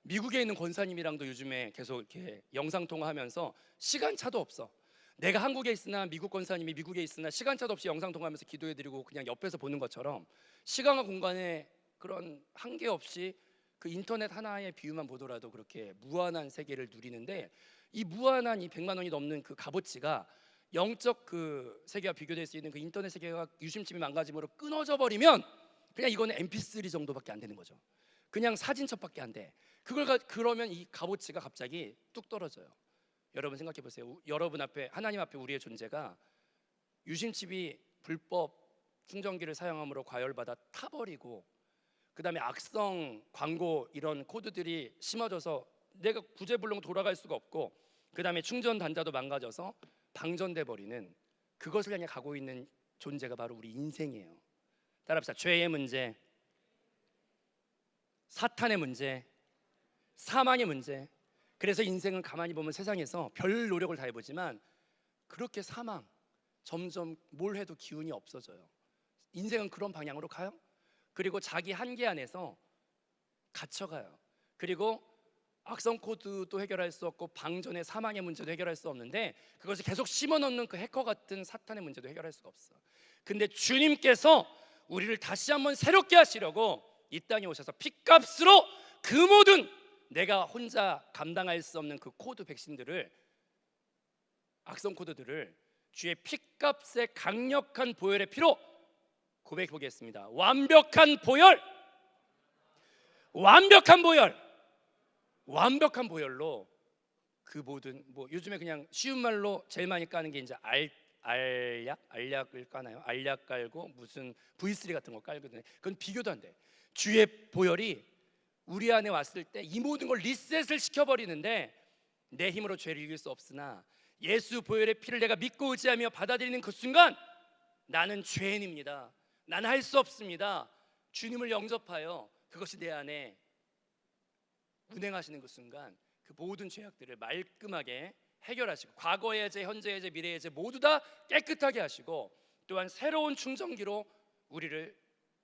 [SPEAKER 2] 미국에 있는 권사님이랑도 요즘에 계속 이렇게 영상 통화하면서 시간차도 없어. 내가 한국에 있으나 미국 권사님이 미국에 있으나 시간차도 없이 영상 통화하면서 기도해드리고 그냥 옆에서 보는 것처럼 시간과 공간에 그런 한계 없이 그 인터넷 하나의 비유만 보더라도 그렇게 무한한 세계를 누리는데, 이 무한한 이 100만 원이 넘는 그 값어치가 영적 그 세계와 비교될 수 있는 그 인터넷 세계가 유심칩이 망가짐으로 끊어져 버리면 그냥 이거는 MP3 정도밖에 안 되는 거죠. 그냥 사진첩밖에 안 돼. 그러면 이 값어치가 갑자기 뚝 떨어져요. 여러분 생각해 보세요. 여러분 앞에, 하나님 앞에 우리의 존재가 유심칩이 불법 충전기를 사용함으로 과열받아 타버리고 그 다음에 악성 광고 이런 코드들이 심어져서 내가 구제불능 돌아갈 수가 없고 그 다음에 충전 단자도 망가져서 방전돼 버리는, 그것을 향해 가고 있는 존재가 바로 우리 인생이에요. 따라합시다. 죄의 문제, 사탄의 문제, 사망의 문제. 그래서 인생은 가만히 보면 세상에서 별 노력을 다 해보지만 그렇게 사망, 점점 뭘 해도 기운이 없어져요. 인생은 그런 방향으로 가요. 그리고 자기 한계 안에서 갇혀가요. 그리고 악성 코드도 해결할 수 없고 방전의 사망의 문제도 해결할 수 없는데 그것을 계속 심어넣는 그 해커 같은 사탄의 문제도 해결할 수가 없어. 근데 주님께서 우리를 다시 한번 새롭게 하시려고 이 땅에 오셔서 핏값으로 그 모든 내가 혼자 감당할 수 없는 그 코드 백신들을, 악성 코드들을 주의 핏값의 강력한 보혈의 피로 고백해 보겠습니다. 완벽한 보혈, 완벽한 보혈, 완벽한 보혈로 그 모든, 뭐 요즘에 그냥 쉬운 말로 제일 많이 까는 게 이제 알약을 까나요? 알약 깔고 무슨 V3 같은 거 깔거든요. 그건 비교도 안 돼. 주의 보혈이 우리 안에 왔을 때 이 모든 걸 리셋을 시켜버리는데, 내 힘으로 죄를 이길 수 없으나 예수 보혈의 피를 내가 믿고 의지하며 받아들이는 그 순간 나는 죄인입니다. 나는 할 수 없습니다. 주님을 영접하여 그것이 내 안에 운행하시는 그 순간 그 모든 죄악들을 말끔하게 해결하시고 과거의 죄, 현재의 죄, 미래의 죄 모두 다 깨끗하게 하시고 또한 새로운 충전기로 우리를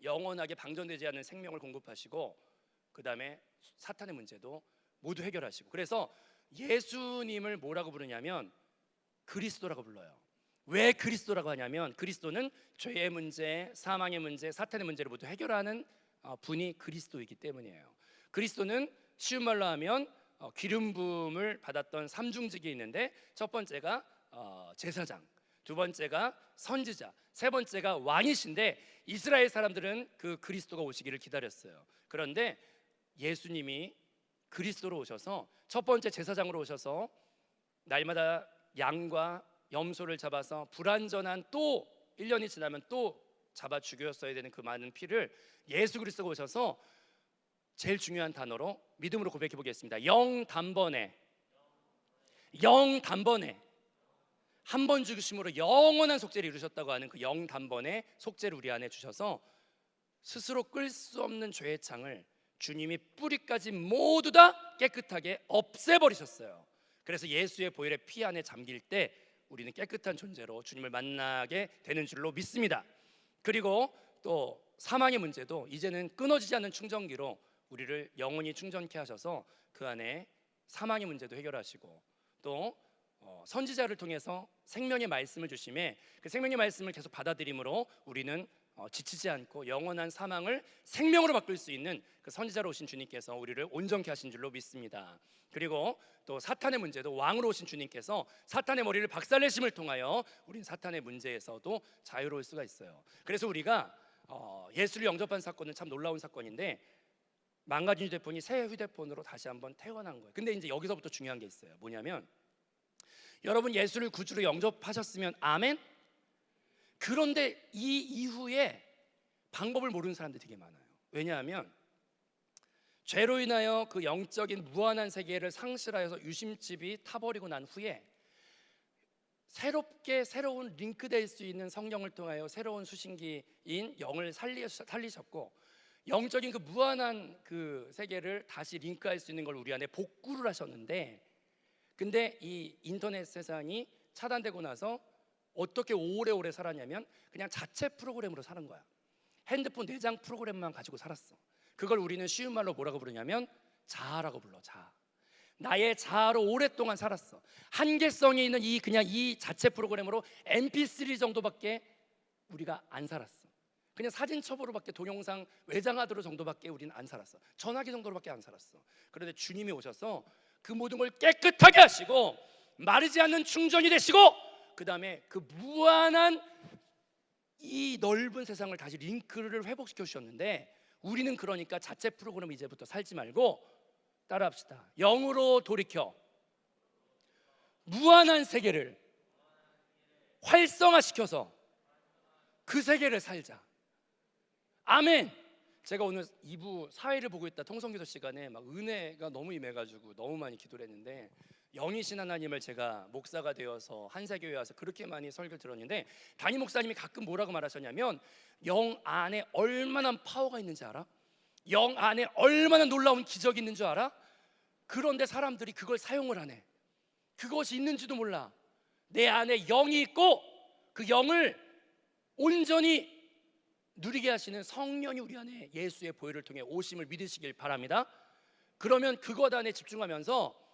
[SPEAKER 2] 영원하게 방전되지 않는 생명을 공급하시고 그 다음에 사탄의 문제도 모두 해결하시고, 그래서 예수님을 뭐라고 부르냐면 그리스도라고 불러요. 왜 그리스도라고 하냐면 그리스도는 죄의 문제, 사망의 문제, 사탄의 문제를 모두 해결하는 분이 그리스도이기 때문이에요. 그리스도는 쉬운 말로 하면 기름 부음을 받았던 삼중직이 있는데 첫 번째가 제사장, 두 번째가 선지자, 세 번째가 왕이신데 이스라엘 사람들은 그 그리스도가 오시기를 기다렸어요. 그런데 예수님이 그리스도로 오셔서 첫 번째 제사장으로 오셔서 날마다 양과 염소를 잡아서 불완전한 또 1년이 지나면 또 잡아 죽였어야 되는 그 많은 피를 예수 그리스도가 오셔서 제일 중요한 단어로 믿음으로 고백해 보겠습니다. 영단번에 한 번 죽으심으로 영원한 속죄를 이루셨다고 하는 그 영단번에 속죄를 우리 안에 주셔서 스스로 끌 수 없는 죄의 창을 주님이 뿌리까지 모두 다 깨끗하게 없애버리셨어요. 그래서 예수의 보혈의 피 안에 잠길 때 우리는 깨끗한 존재로 주님을 만나게 되는 줄로 믿습니다. 그리고 또 사망의 문제도 이제는 끊어지지 않는 충전기로 우리를 영원히 충전케 하셔서 그 안에 사망의 문제도 해결하시고 또 선지자를 통해서 생명의 말씀을 주심에 그 생명의 말씀을 계속 받아들임으로 우리는 지치지 않고 영원한 사망을 생명으로 바꿀 수 있는 그 선지자로 오신 주님께서 우리를 온전케 하신 줄로 믿습니다. 그리고 또 사탄의 문제도 왕으로 오신 주님께서 사탄의 머리를 박살내심을 통하여 우리는 사탄의 문제에서도 자유로울 수가 있어요. 그래서 우리가 예수를 영접한 사건은 참 놀라운 사건인데 망가진 휴대폰이 새 휴대폰으로 다시 한번 태어난 거예요. 근데 이제 여기서부터 중요한 게 있어요. 뭐냐면 여러분 예수를 구주로 영접하셨으면 아멘? 그런데 이 이후에 방법을 모르는 사람들이 되게 많아요. 왜냐하면 죄로 인하여 그 영적인 무한한 세계를 상실하여서 유심칩이 타버리고 난 후에 새롭게 새로운 링크될 수 있는 성령을 통하여 새로운 수신기인 영을 살리셨고 영적인 그 무한한 그 세계를 다시 링크할 수 있는 걸 우리 안에 복구를 하셨는데 근데 이 인터넷 세상이 차단되고 나서 어떻게 오래오래 살았냐면 그냥 자체 프로그램으로 사는 거야. 핸드폰 내장 프로그램만 가지고 살았어. 그걸 우리는 쉬운 말로 뭐라고 부르냐면 자아라고 불러. 자아. 나의 자아로 오랫동안 살았어. 한계성이 있는 그냥 이 자체 프로그램으로 MP3 정도밖에 우리가 안 살았어. 그냥 사진 첩으로밖에 동영상 외장하드로 정도밖에 우리는 안 살았어. 전화기 정도로밖에 안 살았어. 그런데 주님이 오셔서 그 모든 걸 깨끗하게 하시고 마르지 않는 충전이 되시고 그 다음에 그 무한한 이 넓은 세상을 다시 링크를 회복시켜 주셨는데 우리는 그러니까 자체 프로그램 이제부터 살지 말고 따라합시다. 영으로 돌이켜 무한한 세계를 활성화시켜서 그 세계를 살자. 아멘. 제가 오늘 2부 사회를 보고 있다 통성기도 시간에 막 은혜가 너무 임해가지고 너무 많이 기도를 했는데 영이신 하나님을 제가 목사가 되어서 한세교회 와서 그렇게 많이 설교를 들었는데 담임 목사님이 가끔 뭐라고 말하셨냐면 영 안에 얼마나 파워가 있는지 알아? 영 안에 얼마나 놀라운 기적이 있는 줄 알아? 그런데 사람들이 그걸 사용을 안 해. 그것이 있는지도 몰라. 내 안에 영이 있고 그 영을 온전히 누리게 하시는 성령이 우리 안에 예수의 보혈을 통해 오심을 믿으시길 바랍니다. 그러면 그것 안에 집중하면서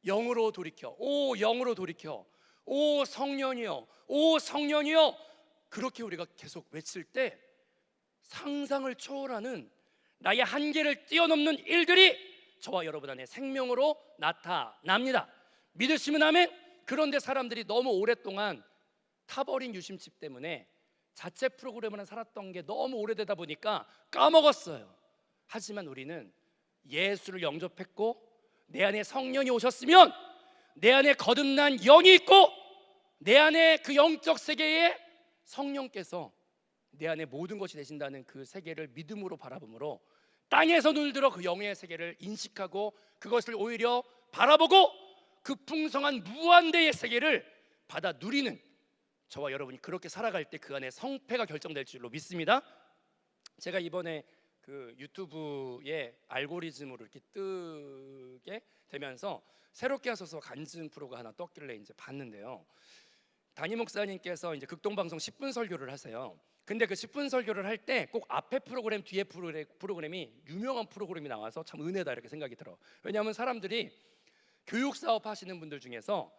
[SPEAKER 2] 영으로 돌이켜, 오 영으로 돌이켜, 오 성령이여, 오 성령이여, 그렇게 우리가 계속 외칠 때 상상을 초월하는 나의 한계를 뛰어넘는 일들이 저와 여러분 안에 생명으로 나타납니다. 믿으시면 아멘. 그런데 사람들이 너무 오랫동안 타버린 유심칩 때문에 자체 프로그램으로 살았던 게 너무 오래되다 보니까 까먹었어요. 하지만 우리는 예수를 영접했고 내 안에 성령이 오셨으면 내 안에 거듭난 영이 있고 내 안에 그 영적 세계에 성령께서 내 안에 모든 것이 되신다는 그 세계를 믿음으로 바라보므로 땅에서 눈을 들어 그 영의 세계를 인식하고 그것을 오히려 바라보고 그 풍성한 무한대의 세계를 받아 누리는 저와 여러분이 그렇게 살아갈 때 그 안에 성패가 결정될 줄로 믿습니다. 제가 이번에 그 유튜브에 알고리즘으로 이렇게 뜨게 되면서 새롭게 하셔서 간증 프로가 하나 떴길래 이제 봤는데요. 담임 목사님께서 이제 극동방송 10분 설교를 하세요. 근데 그 10분 설교를 할 때 꼭 앞에 프로그램 뒤에 프로그램이 유명한 프로그램이 나와서 참 은혜다 이렇게 생각이 들어. 왜냐하면 사람들이 교육 사업 하시는 분들 중에서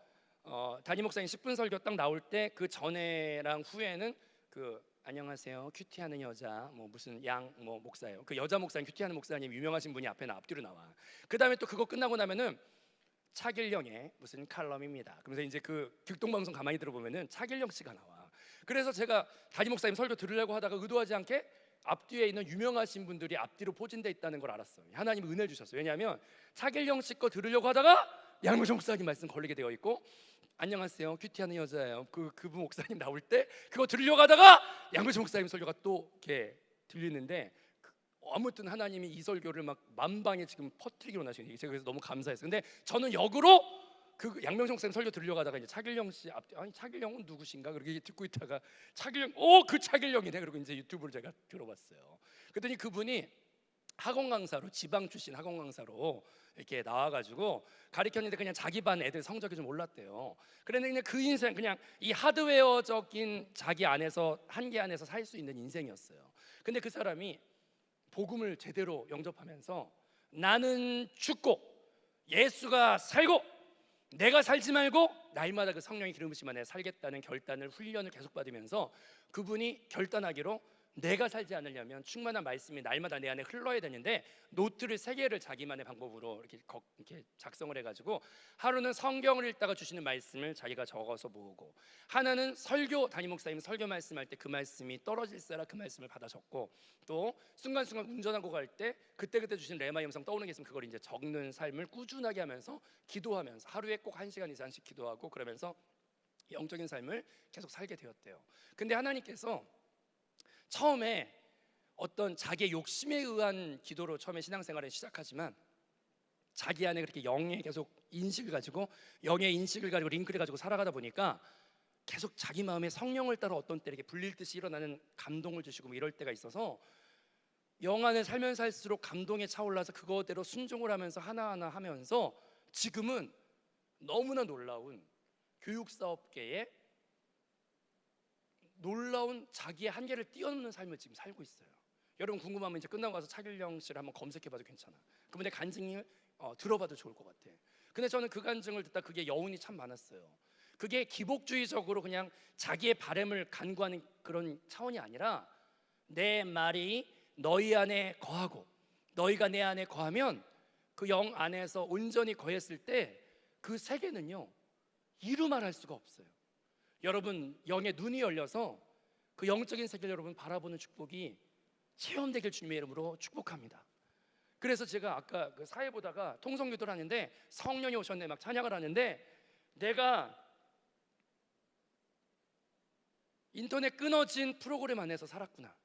[SPEAKER 2] 담임 목사님 10분 설교 딱 나올 때 그 전에랑 후에는 그 안녕하세요 큐티하는 여자 뭐 무슨 양 뭐 목사예요. 그 여자 목사님 큐티하는 목사님 유명하신 분이 앞뒤로 나와. 그 다음에 또 그거 끝나고 나면은 차길령의 무슨 칼럼입니다. 그러면서 이제 그 극동방송 가만히 들어보면은 차길령 씨가 나와. 그래서 제가 담임 목사님 설교 들으려고 하다가 의도하지 않게 앞뒤에 있는 유명하신 분들이 앞뒤로 포진돼 있다는 걸 알았어요. 하나님 은혜를 주셨어요. 왜냐하면 차길령 씨 거 들으려고 하다가 양무정 목사님 말씀 걸리게 되어 있고 안녕하세요, 큐티하는 여자예요. 그분 목사님 나올 때 그거 들려가다가 양교수 목사님 설교가 또 이렇게 들리는데 아무튼 하나님이 이 설교를 막 만방에 지금 퍼뜨리기 원하시는 게 제가 그래서 너무 감사했어요. 근데 저는 역으로 그 양명성 목사님 설교 들려가다가 이제 차길령 씨 아니 차길령은 누구신가 그렇게 듣고 있다가 차길령 그 차길령이네 그리고 이제 유튜브를 제가 들어봤어요. 그랬더니 그분이 학원 강사로 지방 출신 학원 강사로 이렇게 나와가지고 가르쳤는데 그냥 자기 반 애들 성적이 좀 올랐대요. 그런데 그냥 그 인생 그냥 이 하드웨어적인 자기 안에서 한계 안에서 살 수 있는 인생이었어요. 근데 그 사람이 복음을 제대로 영접하면서 나는 죽고 예수가 살고 내가 살지 말고 날마다 그 성령의 기름 부심 안에 살겠다는 결단을 훈련을 계속 받으면서 그분이 결단하기로 내가 살지 않으려면 충만한 말씀이 날마다 내 안에 흘러야 되는데 노트를 3개를 자기만의 방법으로 이렇게 작성을 해가지고 하루는 성경을 읽다가 주시는 말씀을 자기가 적어서 모으고 하나는 설교 담임 목사님 설교 말씀할 때 그 말씀이 떨어질세라 그 말씀을 받아 적고 또 순간순간 운전하고 갈 때 그때그때 주신 레마 음성 떠오르는 게 있으면 그걸 이제 적는 삶을 꾸준하게 하면서 기도하면서 하루에 꼭 1시간 이상씩 기도하고 그러면서 영적인 삶을 계속 살게 되었대요. 근데 하나님께서 처음에 어떤 자기의 욕심에 의한 기도로 처음에 신앙생활을 시작하지만 자기 안에 그렇게 영의 계속 인식을 가지고 영의 인식을 가지고 링크를 가지고 살아가다 보니까 계속 자기 마음에 성령을 따라 어떤 때 이렇게 불릴 듯이 일어나는 감동을 주시고 뭐 이럴 때가 있어서 영 안에 살면서 할수록 감동에 차올라서 그거대로 순종을 하면서 하나하나 하면서 지금은 너무나 놀라운 교육사업계에 놀라운 자기의 한계를 뛰어넘는 삶을 지금 살고 있어요. 여러분 궁금하면 이제 끝나고 가서 차길령 씨를 한번 검색해봐도 괜찮아. 그분의 간증을 들어봐도 좋을 것 같아. 근데 저는 그 간증을 듣다 그게 여운이 참 많았어요. 그게 기복주의적으로 그냥 자기의 바램을 간구하는 그런 차원이 아니라 내 말이 너희 안에 거하고 너희가 내 안에 거하면 그 영 안에서 온전히 거했을 때 그 세계는요 이루 말할 수가 없어요. 여러분 영의 눈이 열려서 그 영적인 세계를 여러분 바라보는 축복이 체험되길 주님의 이름으로 축복합니다. 그래서 제가 아까 그 사회 보다가 통성기도를 하는데 성령이 오셨네 막 찬양을 하는데 내가 인터넷 끊어진 프로그램 안에서 살았구나.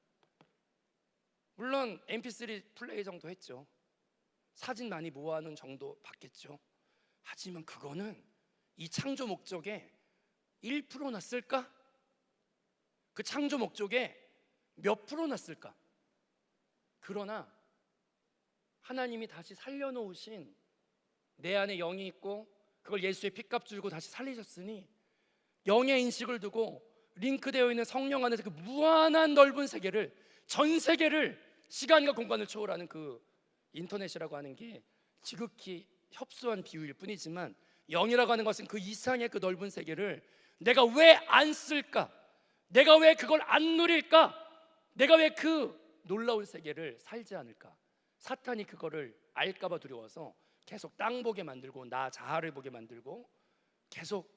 [SPEAKER 2] 물론 mp3 플레이 정도 했죠. 사진 많이 모아놓은 정도 받겠죠. 하지만 그거는 이 창조 목적에 1%나 쓸까? 그 창조 목적에 몇 프로나 쓸까? 그러나 하나님이 다시 살려놓으신 내 안에 영이 있고 그걸 예수의 피값 주고 다시 살리셨으니 영의 인식을 두고 링크되어 있는 성령 안에서 그 무한한 넓은 세계를 전 세계를 시간과 공간을 초월하는 그 인터넷이라고 하는 게 지극히 협소한 비유일 뿐이지만 영이라고 하는 것은 그 이상의 그 넓은 세계를 내가 왜 안 쓸까? 내가 왜 그걸 안 누릴까? 내가 왜 그 놀라운 세계를 살지 않을까? 사탄이 그거를 알까봐 두려워서 계속 땅 보게 만들고 나 자아를 보게 만들고 계속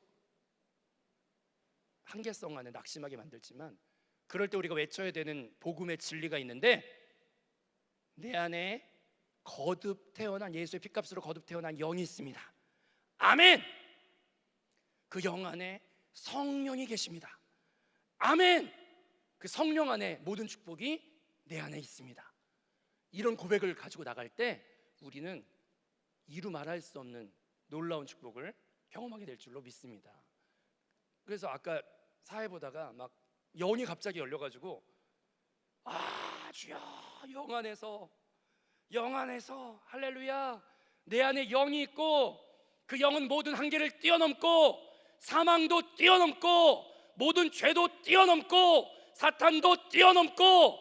[SPEAKER 2] 한계성 안에 낙심하게 만들지만 그럴 때 우리가 외쳐야 되는 복음의 진리가 있는데 내 안에 거듭 태어난 예수의 피값으로 거듭 태어난 영이 있습니다. 아멘. 그 영 안에 성령이 계십니다. 아멘. 그 성령 안에 모든 축복이 내 안에 있습니다. 이런 고백을 가지고 나갈 때 우리는 이루 말할 수 없는 놀라운 축복을 경험하게 될 줄로 믿습니다. 그래서 아까 사회 보다가 막 영이 갑자기 열려가지고 주여 영 안에서 할렐루야 내 안에 영이 있고 그 영은 모든 한계를 뛰어넘고 사망도 뛰어넘고 모든 죄도 뛰어넘고 사탄도 뛰어넘고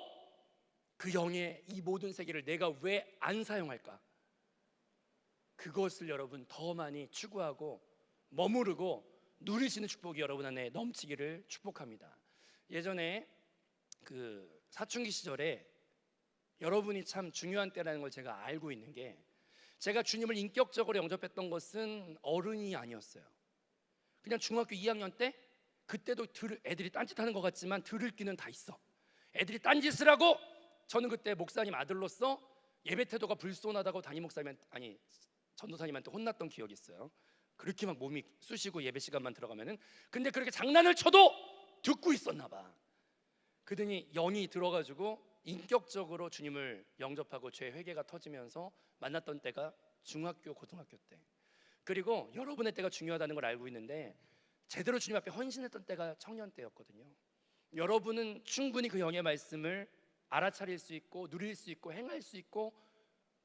[SPEAKER 2] 그 영의 이 모든 세계를 내가 왜 안 사용할까? 그것을 여러분 더 많이 추구하고 머무르고 누리시는 축복이 여러분 안에 넘치기를 축복합니다. 예전에 그 사춘기 시절에 여러분이 참 중요한 때라는 걸 제가 알고 있는 게 제가 주님을 인격적으로 영접했던 것은 어른이 아니었어요. 그냥 중학교 2학년 때 그때도 애들이 딴짓하는 것 같지만 들을 귀는 다 있어. 애들이 딴짓을 하고 저는 그때 목사님 아들로서 예배 태도가 불손하다고 전도사님한테 혼났던 기억이 있어요. 그렇게 막 몸이 쑤시고 예배 시간만 들어가면은. 근데 그렇게 장난을 쳐도 듣고 있었나 봐. 그러더니 영이 들어가지고 인격적으로 주님을 영접하고 죄 회개가 터지면서 만났던 때가 중학교 고등학교 때. 그리고 여러분의 때가 중요하다는 걸 알고 있는데 제대로 주님 앞에 헌신했던 때가 청년 때였거든요. 여러분은 충분히 그 영의 말씀을 알아차릴 수 있고 누릴 수 있고 행할 수 있고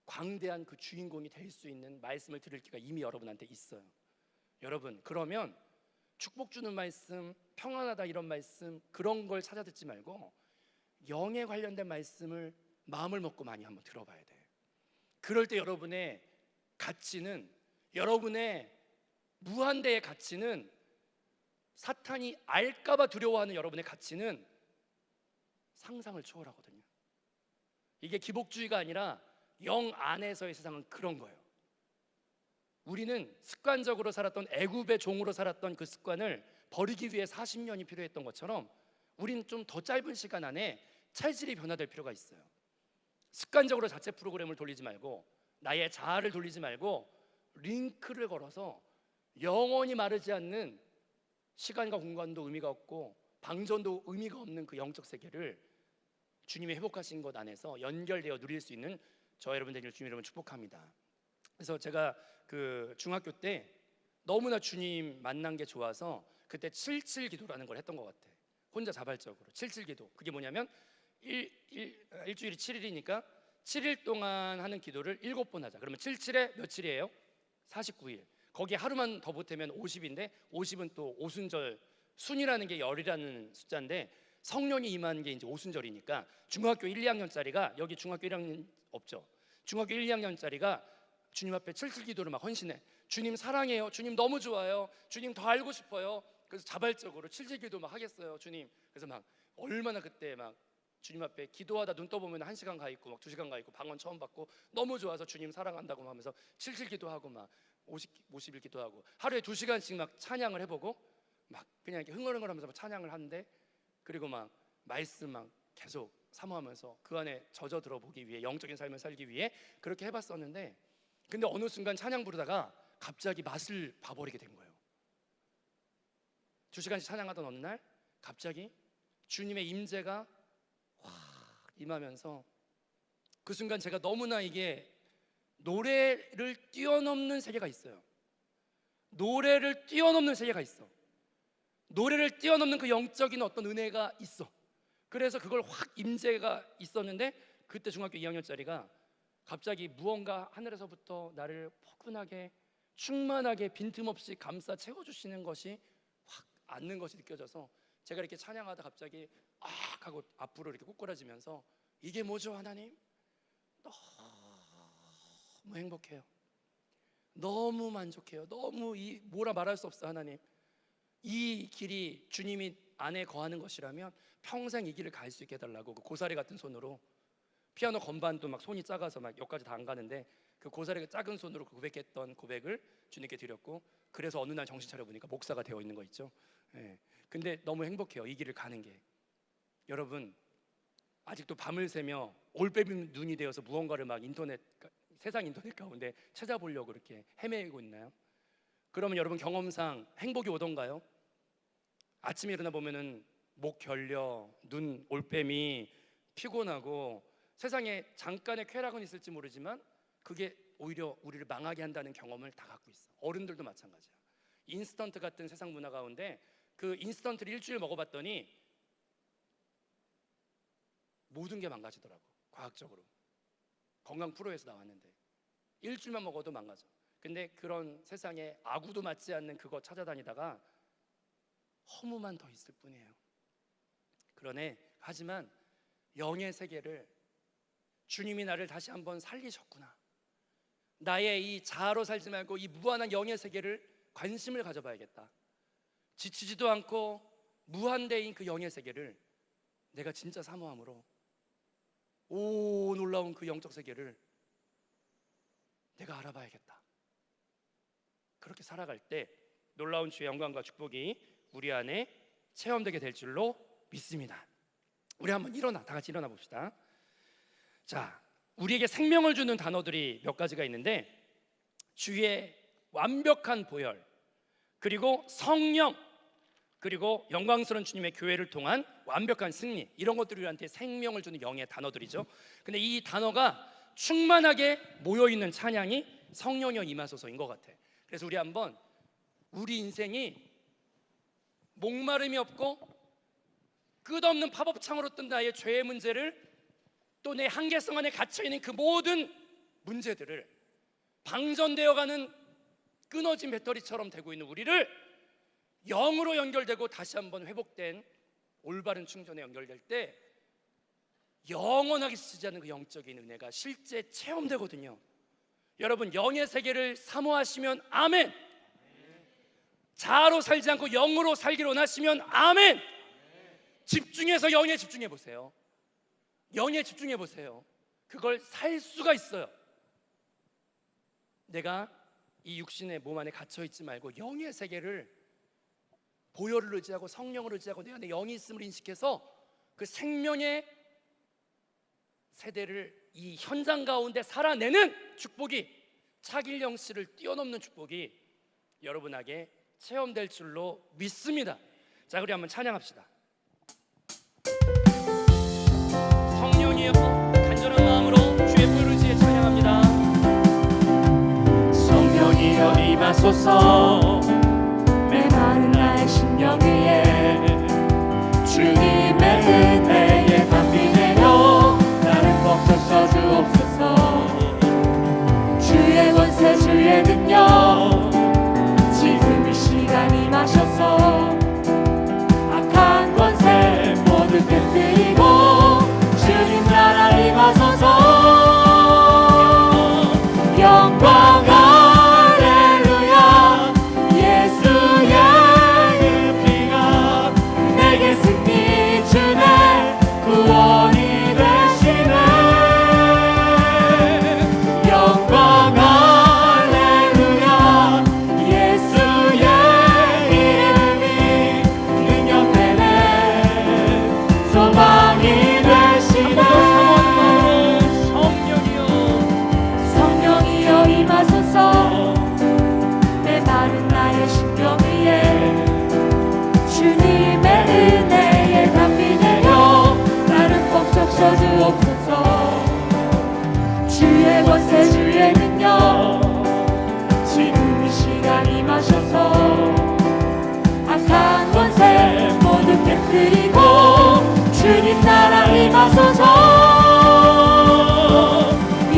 [SPEAKER 2] 광대한 그 주인공이 될 수 있는 말씀을 들을 기가 이미 여러분한테 있어요. 여러분, 그러면 축복 주는 말씀, 평안하다 이런 말씀, 그런 걸 찾아 듣지 말고 영에 관련된 말씀을 마음을 먹고 많이 한번 들어봐야 돼. 그럴 때 여러분의 가치는, 여러분의 무한대의 가치는, 사탄이 알까봐 두려워하는 여러분의 가치는 상상을 초월하거든요. 이게 기복주의가 아니라 영 안에서의 세상은 그런 거예요. 우리는 습관적으로 살았던, 애굽의 종으로 살았던 그 습관을 버리기 위해 40년이 필요했던 것처럼 우리는 좀 더 짧은 시간 안에 체질이 변화될 필요가 있어요. 습관적으로 자체 프로그램을 돌리지 말고, 나의 자아를 돌리지 말고 링크를 걸어서 영원히 마르지 않는, 시간과 공간도 의미가 없고 방전도 의미가 없는 그 영적 세계를 주님이 회복하신 것 안에서 연결되어 누릴 수 있는 저 여러분들 주님 여러분 축복합니다. 그래서 제가 그 중학교 때 너무나 주님 만난 게 좋아서 그때 77 기도라는 걸 했던 것 같아. 혼자 자발적으로 77 기도. 그게 뭐냐면 일주일이 7일이니까 7일 동안 하는 기도를 7번 하자. 그러면 77에 며칠이에요? 49일. 거기에 하루만 더 보태면 50인데 50은 또 오순절, 순이라는 게 열이라는 숫자인데 성령이 임한 게 이제 오순절이니까 중학교 1, 2학년짜리가, 여기 중학교 1학년 없죠? 중학교 1, 2학년짜리가 주님 앞에 77 기도를 막 헌신해. 주님 사랑해요. 주님 너무 좋아요. 주님 더 알고 싶어요. 그래서 자발적으로 77 기도 막 하겠어요, 주님. 그래서 막 얼마나 그때 막 주님 앞에 기도하다 눈 떠보면 1시간 가 있고 막 2시간 가 있고 방언 처음 받고 너무 좋아서 주님 사랑한다고 하면서 77 기도하고 막 50일 기도하고 하루에 2시간씩 막 찬양을 해보고 막 그냥 이렇게 흥얼흥얼하면서 막 찬양을 하는데, 그리고 막 말씀 막 계속 사모하면서 그 안에 젖어 들어보기 위해, 영적인 삶을 살기 위해 그렇게 해봤었는데, 근데 어느 순간 찬양 부르다가 갑자기 맛을 봐버리게 된 거예요. 2시간씩 찬양하던 어느 날 갑자기 주님의 임재가 확 임하면서 그 순간 제가 너무나, 이게 노래를 뛰어넘는 세계가 있어요. 노래를 뛰어넘는 세계가 있어. 노래를 뛰어넘는 그 영적인 어떤 은혜가 있어. 그래서 그걸 확 임재가 있었는데, 그때 중학교 2학년짜리가 갑자기 무언가 하늘에서부터 나를 포근하게 충만하게 빈틈없이 감싸 채워주시는 것이 확 앉는 것이 느껴져서 제가 이렇게 찬양하다 갑자기 아 하고 앞으로 이렇게 꿇꾸라지면서 이게 뭐죠 하나님? 너무 행복해요. 너무 만족해요. 너무 뭐라 말할 수 없어 하나님. 이 길이 주님이 안에 거하는 것이라면 평생 이 길을 갈 수 있게 해달라고 그 고사리 같은 손으로, 피아노 건반도 막 손이 작아서 막 여기까지 다 안 가는데 그 고사리 작은 손으로 고백했던 고백을 주님께 드렸고, 그래서 어느 날 정신 차려 보니까 목사가 되어 있는 거 있죠. 예. 근데 너무 행복해요, 이 길을 가는 게. 여러분, 아직도 밤을 새며 올빼미 눈이 되어서 무언가를 막 세상 인터넷 가운데 찾아보려고 이렇게 헤매고 있나요? 그러면 여러분 경험상 행복이 오던가요? 아침에 일어나 보면은 목 결려, 눈 올빼미, 피곤하고 세상에 잠깐의 쾌락은 있을지 모르지만 그게 오히려 우리를 망하게 한다는 경험을 다 갖고 있어. 어른들도 마찬가지야. 인스턴트 같은 세상 문화 가운데 그 인스턴트를 일주일 먹어봤더니 모든 게 망가지더라고. 과학적으로 건강 프로에서 나왔는데 일주일만 먹어도 망가져. 근데 그런 세상에 아구도 맞지 않는 그거 찾아다니다가 허무만 더 있을 뿐이에요. 그러네. 하지만 영의 세계를 주님이 나를 다시 한번 살리셨구나. 나의 이 자아로 살지 말고 이 무한한 영의 세계를 관심을 가져봐야겠다. 지치지도 않고 무한대인 그 영의 세계를 내가 진짜 사모함으로, 오 놀라운 그 영적 세계를 내가 알아봐야겠다. 그렇게 살아갈 때 놀라운 주의 영광과 축복이 우리 안에 체험되게 될 줄로 믿습니다. 우리 한번 다 같이 일어나 봅시다. 자, 우리에게 생명을 주는 단어들이 몇 가지가 있는데 주의 완벽한 보혈, 그리고 성령, 그리고 영광스러운 주님의 교회를 통한 완벽한 승리, 이런 것들이 우리한테 생명을 주는 영의 단어들이죠. 근데 이 단어가 충만하게 모여있는 찬양이 성령이여 임하소서인 것 같아. 그래서 우리 한번 우리 인생이 목마름이 없고 끝없는 팝업창으로 뜬 나의 죄의 문제를, 또 내 한계성 안에 갇혀있는 그 모든 문제들을, 방전되어가는 끊어진 배터리처럼 되고 있는 우리를 영으로 연결되고 다시 한번 회복된 올바른 충전에 연결될 때 영원하게 쓰지 않는 그 영적인 은혜가 실제 체험되거든요. 여러분, 영의 세계를 사모하시면 아멘. 자아로 살지 않고 영으로 살기를 원하시면 아멘. 집중해서 영에 집중해 보세요. 영에 집중해 보세요. 그걸 살 수가 있어요. 내가 이 육신의 몸 안에 갇혀 있지 말고 영의 세계를, 보혈을 의지하고 성령을 의지하고 내 안에 영이 있음을 인식해서 그 생명의 세대를 이 현장 가운데 살아내는 축복이, 차길영 씨를 뛰어넘는 축복이 여러분에게 체험될 줄로 믿습니다. 자, 우리 한번 찬양합시다. 성령이여 간절한 마음으로 주의 보혈을 의지해 찬양합니다.
[SPEAKER 6] 성령이여 임하소서 메마른 나의 심령 위에 주님의 은혜에 담비 내려 나를 벅차셔 주옵소서. 주의 권세 주의 능력 지금 이 시간 임하셔서 악한 권세 모두 깨뜨리고 주님 나라 임하소서. 영광 할렐루야 예수의 그 피가 내게 승리 주네 구원이 되시네. 영광 할렐루야 예수의 이름이 능력되네 소망이 되시네. 성령이여 임하소서 메마른 나의 심령 위에 주님의 은혜에 담비 내려 나를 꼭 적셔 주옵소서. 주의 권세 주의 능력 지금 이 시간 임하셔서 악한 권세 모두 깨뜨리고 주님 나라 임하소서.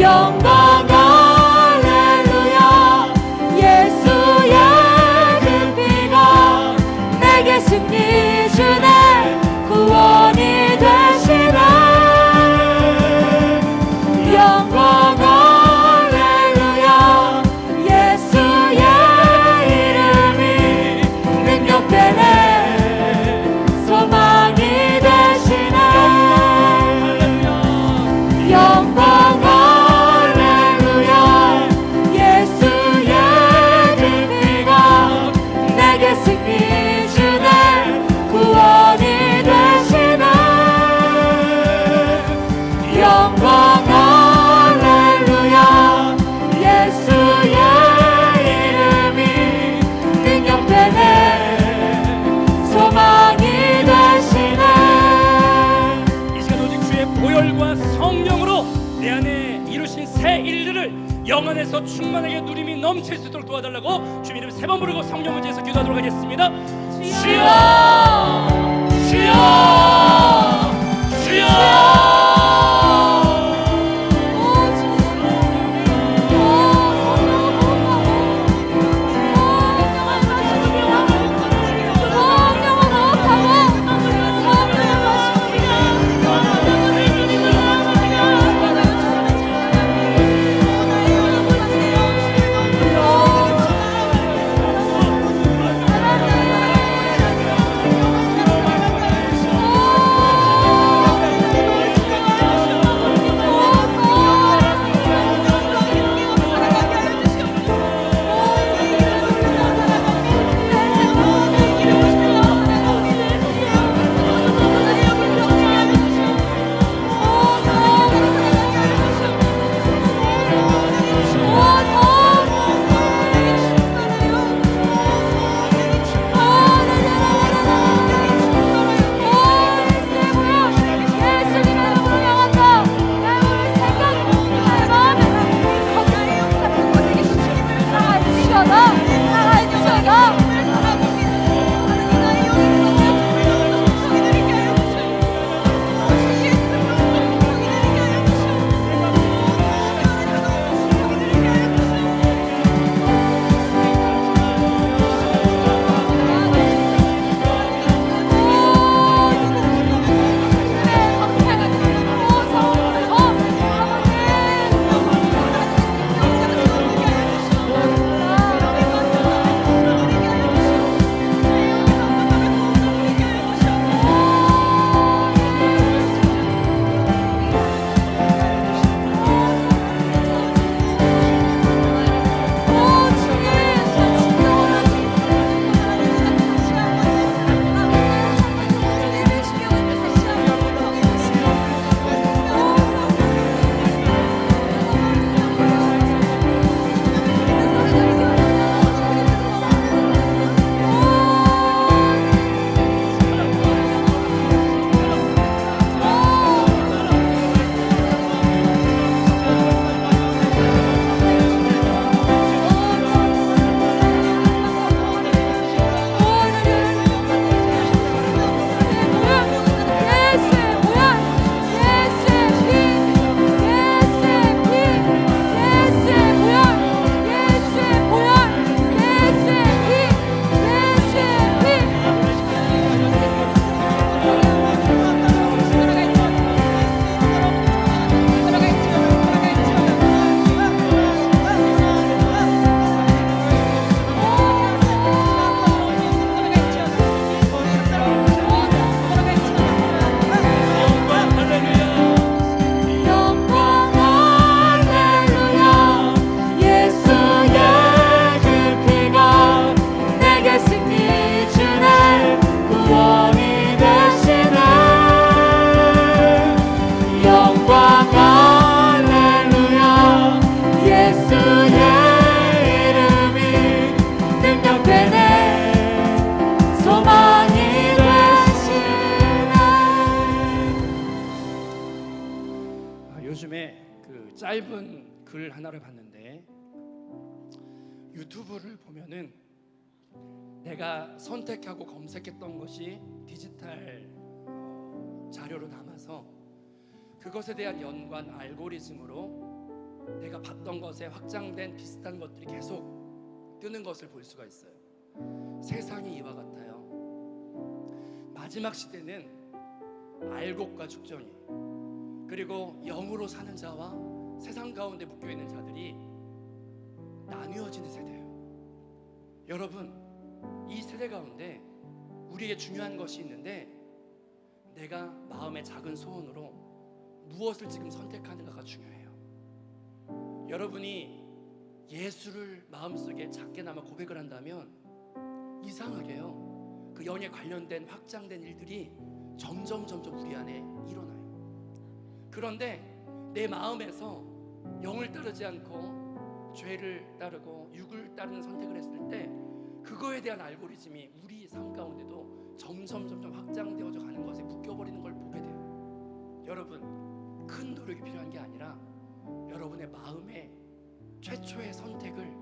[SPEAKER 6] 영광 할렐루야 예수의 그 피가 내게 승리 주네 구원이 되시네. 영광 할렐루야 예수의 이름이 능력되네 소망이 되시네. 영광 할렐루야 예수의 그 피가 내게 승리 주네 구원이 되시네. 영광 할렐루야 예수의 이름이 능력되네 소망이 되시네.
[SPEAKER 2] 이 시간 오직 주의 보혈과 성령으로 내 안에 이루신 새 일들을 영 안에서 충만하게 누림이 넘칠 수 있도록 도와달라고 주님 이름 세 번 부르고 성령 문제에서 기도하도록 하겠습니다. 주여 주여 주여
[SPEAKER 6] 소망이 되시네.
[SPEAKER 2] 요즘에 그 짧은 글 하나를 봤는데 유튜브를 보면은 내가 선택하고 검색했던 것이 디지털 자료로 남아서 그것에 대한 연관 알고리즘으로 내가 봤던 것에 확장된 비슷한 것들이 계속 뜨는 것을 볼 수가 있어요. 세상이 이와 같아요. 마지막 시대는 알곡과 죽전이 그리고 영으로 사는 자와 세상 가운데 묶여 있는 자들이 나뉘어지는 세대예요. 여러분, 이 세대 가운데 우리에게 중요한 것이 있는데 내가 마음의 작은 소원으로 무엇을 지금 선택하는가가 중요해요. 여러분이 예수를 마음속에 작게나마 고백을 한다면 이상하게요, 그 영에 관련된 확장된 일들이 점점 우리 안에 일어나요. 그런데 내 마음에서 영을 따르지 않고 죄를 따르고 육을 따르는 선택을 했을 때 그거에 대한 알고리즘이 우리 삶 가운데도 점점 확장되어져 가는 것에 묶여버리는 걸 보게 돼요. 여러분, 큰 노력이 필요한 게 아니라 여러분의 마음의 최초의 선택을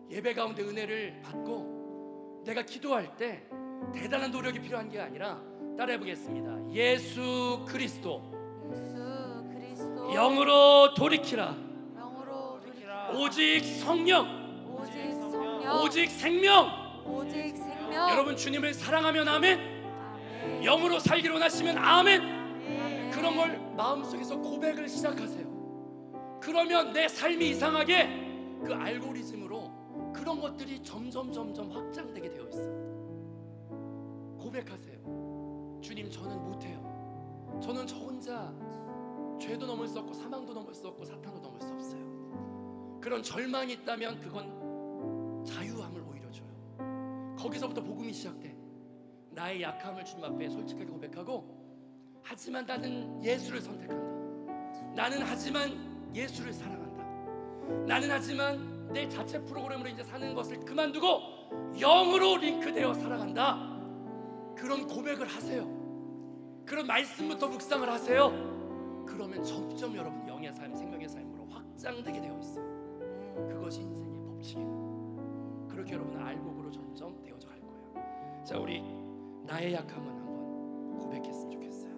[SPEAKER 2] 예배 가운데 은혜를 받고 내가 기도할 때 대단한 노력이 필요한 게 아니라 따라해 보겠습니다. 예수 그리스도
[SPEAKER 1] 예수 그리스도
[SPEAKER 2] 영으로 돌이키라.
[SPEAKER 1] 영으로 돌이키라.
[SPEAKER 2] 오직 성령,
[SPEAKER 1] 오직 성령,
[SPEAKER 2] 오직 생명.
[SPEAKER 1] 오직 생명.
[SPEAKER 2] 여러분, 주님을 사랑하면 아멘.
[SPEAKER 1] 아멘.
[SPEAKER 2] 영으로 살기로 원하시면 아멘.
[SPEAKER 1] 아멘.
[SPEAKER 2] 그런 걸 마음속에서 고백을 시작하세요. 그러면 내 삶이 이상하게 그 알고리즘으로 그런 것들이 점점 확장되게 되어 있어요. 고백하세요. 주님, 저는 못해요. 저는 저 혼자 죄도 넘을 수 없고 사망도 넘을 수 없고 사탄도 넘을 수 없어요. 그런 절망이 있다면 그건 자유함을 오히려 줘요. 거기서부터 복음이 시작돼. 나의 약함을 주님 앞에 솔직하게 고백하고, 하지만 나는 예수를 선택한다. 나는 하지만 예수를 사랑한다. 나는 하지만 내 자체 프로그램으로 이제 사는 것을 그만두고 영으로 링크되어 살아간다. 그런 고백을 하세요. 그런 말씀부터 묵상을 하세요. 그러면 점점 여러분 영의 삶, 생명의 삶으로 확장되게 되어 있어요. 그것이 인생의 법칙이에요. 그렇게 여러분은 알곡으로 점점 되어져 갈 거예요. 자, 우리 나의 약함은 한번 고백했으면 좋겠어요.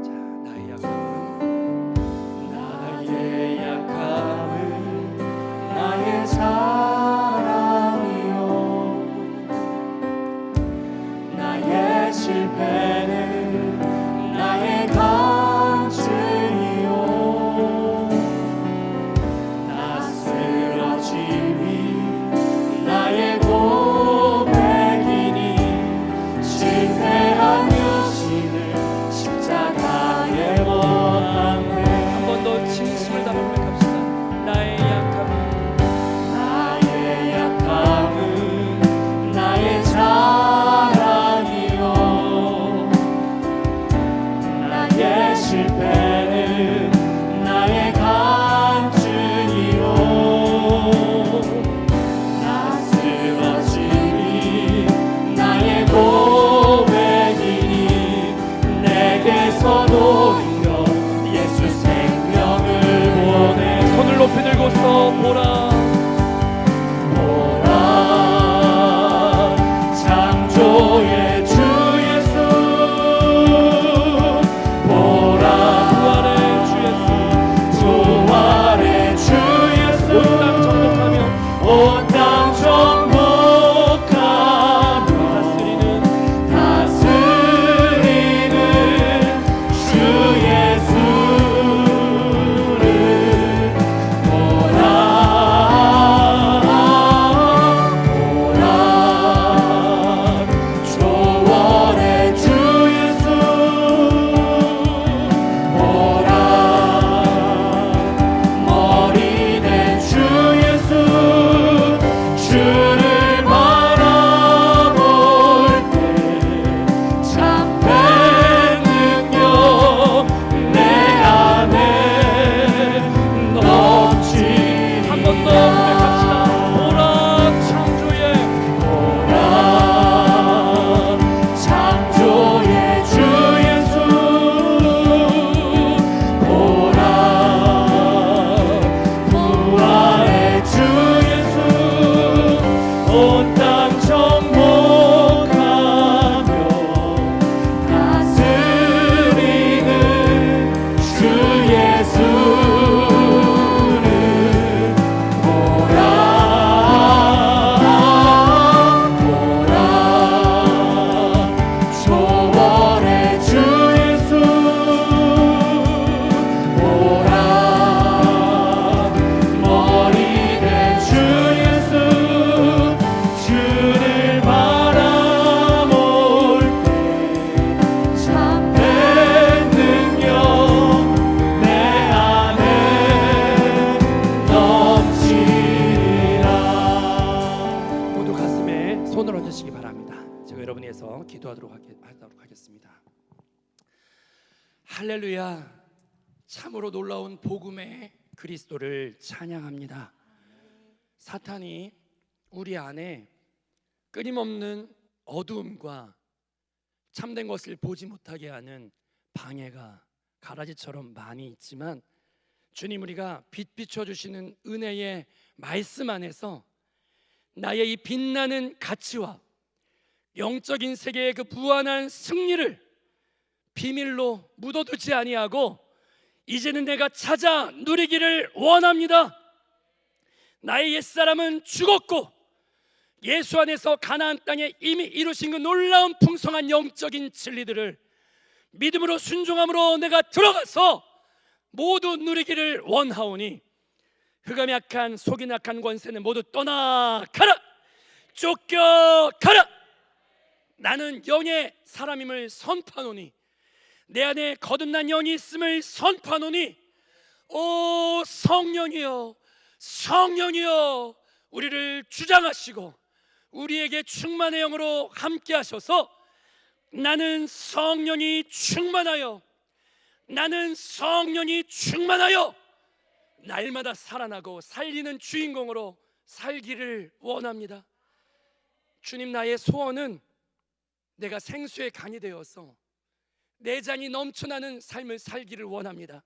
[SPEAKER 2] 자, 나의 약함은
[SPEAKER 6] 나의 사랑이요, 나의 실패는 나의 간증이요, 나 쓰러짐이 나의 고백이니 온 땅 정복하며 다스리는 주 예수를 보라 보라 초월의 주 예수 보라 머리 된 주 예수 주를 바라볼 때 참된 능력 내 안에 넘치리라.
[SPEAKER 2] 모두 가슴에 손을 얹으시기 바랍니다. 제가 여러분을 위해서 기도하도록 하겠습니다. 할렐루야. 참으로 놀라운 복음의 그리스도를 찬양합니다. 사탄이 우리 안에 끊임없는 어두움과 참된 것을 보지 못하게 하는 방해가 가라지처럼 많이 있지만 주님, 우리가 빛 비춰주시는 은혜의 말씀 안에서 나의 이 빛나는 가치와 영적인 세계의 그 무한한 승리를 비밀로 묻어두지 아니하고 이제는 내가 찾아 누리기를 원합니다. 나의 옛사람은 죽었고 예수 안에서 가나안 땅에 이미 이루신 그 놀라운 풍성한 영적인 진리들을 믿음으로 순종함으로 내가 들어가서 모두 누리기를 원하오니 흑암이 약한 속이 약한 권세는 모두 떠나가라, 쫓겨가라. 나는 영의 사람임을 선포하노니 내 안에 거듭난 영이 있음을 선포하노니 오 성령이여, 성령이여, 우리를 주장하시고 우리에게 충만의 영으로 함께 하셔서 나는 성령이 충만하여, 나는 성령이 충만하여 날마다 살아나고 살리는 주인공으로 살기를 원합니다. 주님, 나의 소원은 내가 생수의 강이 되어서 내 잔이 넘쳐나는 삶을 살기를 원합니다.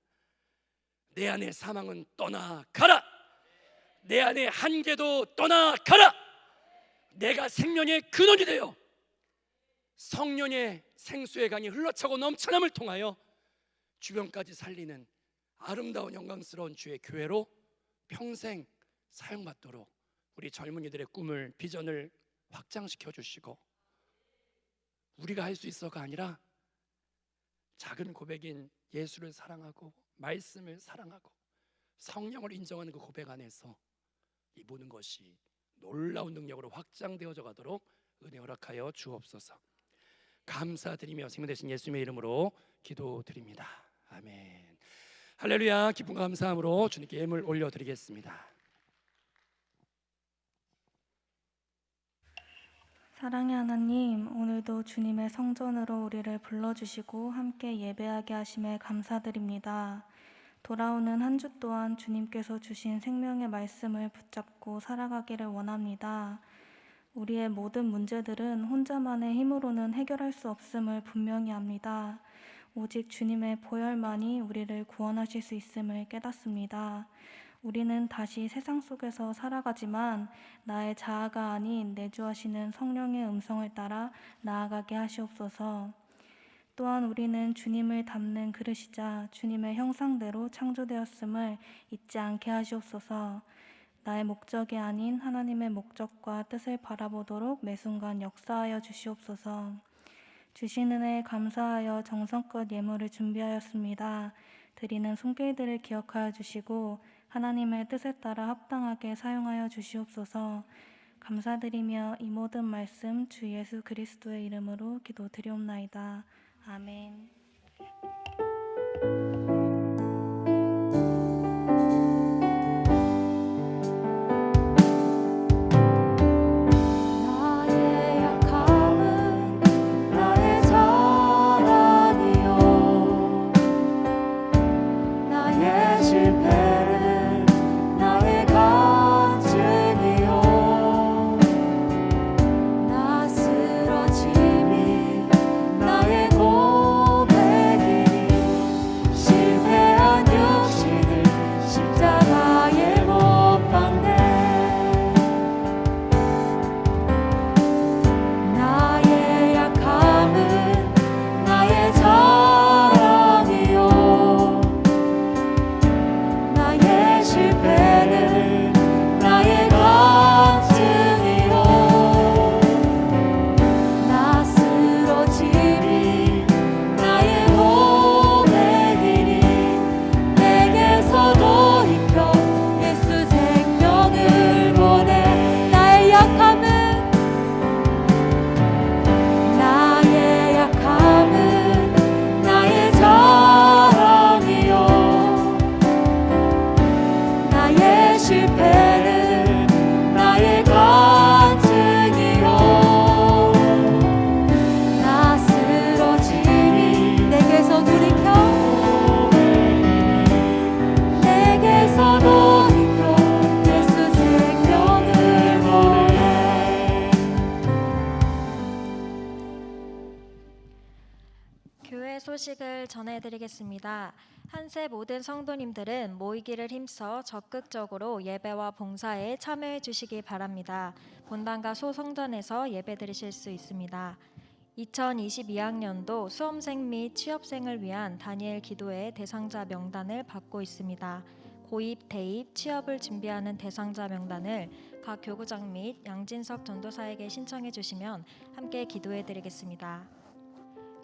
[SPEAKER 2] 내 안의 사망은 떠나가라, 내 안의 한계도 떠나가라. 내가 생명의 근원이 되어 성령의 생수의 강이 흘러차고 넘쳐남을 통하여 주변까지 살리는 아름다운 영광스러운 주의 교회로 평생 사용받도록 우리 젊은이들의 꿈을, 비전을 확장시켜 주시고, 우리가 할 수 있어가 아니라 작은 고백인 예수를 사랑하고 말씀을 사랑하고 성령을 인정하는 그 고백 안에서 이 모든 것이 놀라운 능력으로 확장되어져 가도록 은혜 허락하여 주옵소서. 감사드리며 생명되신 예수님의 이름으로 기도드립니다. 아멘. 할렐루야. 기쁨과 감사함으로 주님께 예물 올려드리겠습니다.
[SPEAKER 7] 사랑의 하나님, 오늘도 주님의 성전으로 우리를 불러주시고 함께 예배하게 하심에 감사드립니다. 돌아오는 한 주 동안 주님께서 주신 생명의 말씀을 붙잡고 살아가기를 원합니다. 우리의 모든 문제들은 혼자만의 힘으로는 해결할 수 없음을 분명히 압니다. 오직 주님의 보혈만이 우리를 구원하실 수 있음을 깨닫습니다. 우리는 다시 세상 속에서 살아가지만 나의 자아가 아닌 내주하시는 성령의 음성을 따라 나아가게 하시옵소서. 또한 우리는 주님을 담는 그릇이자 주님의 형상대로 창조되었음을 잊지 않게 하시옵소서. 나의 목적이 아닌 하나님의 목적과 뜻을 바라보도록 매 순간 역사하여 주시옵소서. 주신 은혜에 감사하여 정성껏 예물을 준비하였습니다. 드리는 손길들을 기억하여 주시고 하나님의 뜻에 따라 합당하게 사용하여 주시옵소서. 감사드리며 이 모든 말씀 주 예수 그리스도의 이름으로 기도드리옵나이다. 아멘.
[SPEAKER 6] 나의 약함은 나의 자랑이요 나의 실패는 나의 간증이요 나 쓰러짐이 나의 고백이요
[SPEAKER 4] 소식을 전해드리겠습니다. 한세 모든 성도님들은 모이기를 힘써 적극적으로 예배와 봉사에 참여해 주시기 바랍니다. 본당과 소성전에서 예배드리실 수 있습니다. 2022학년도 수험생 및 취업생을 위한 다니엘 기도회 대상자 명단을 받고 있습니다. 고입, 대입, 취업을 준비하는 대상자 명단을 각 교구장 및 양진석 전도사에게 신청해 주시면 함께 기도해 드리겠습니다.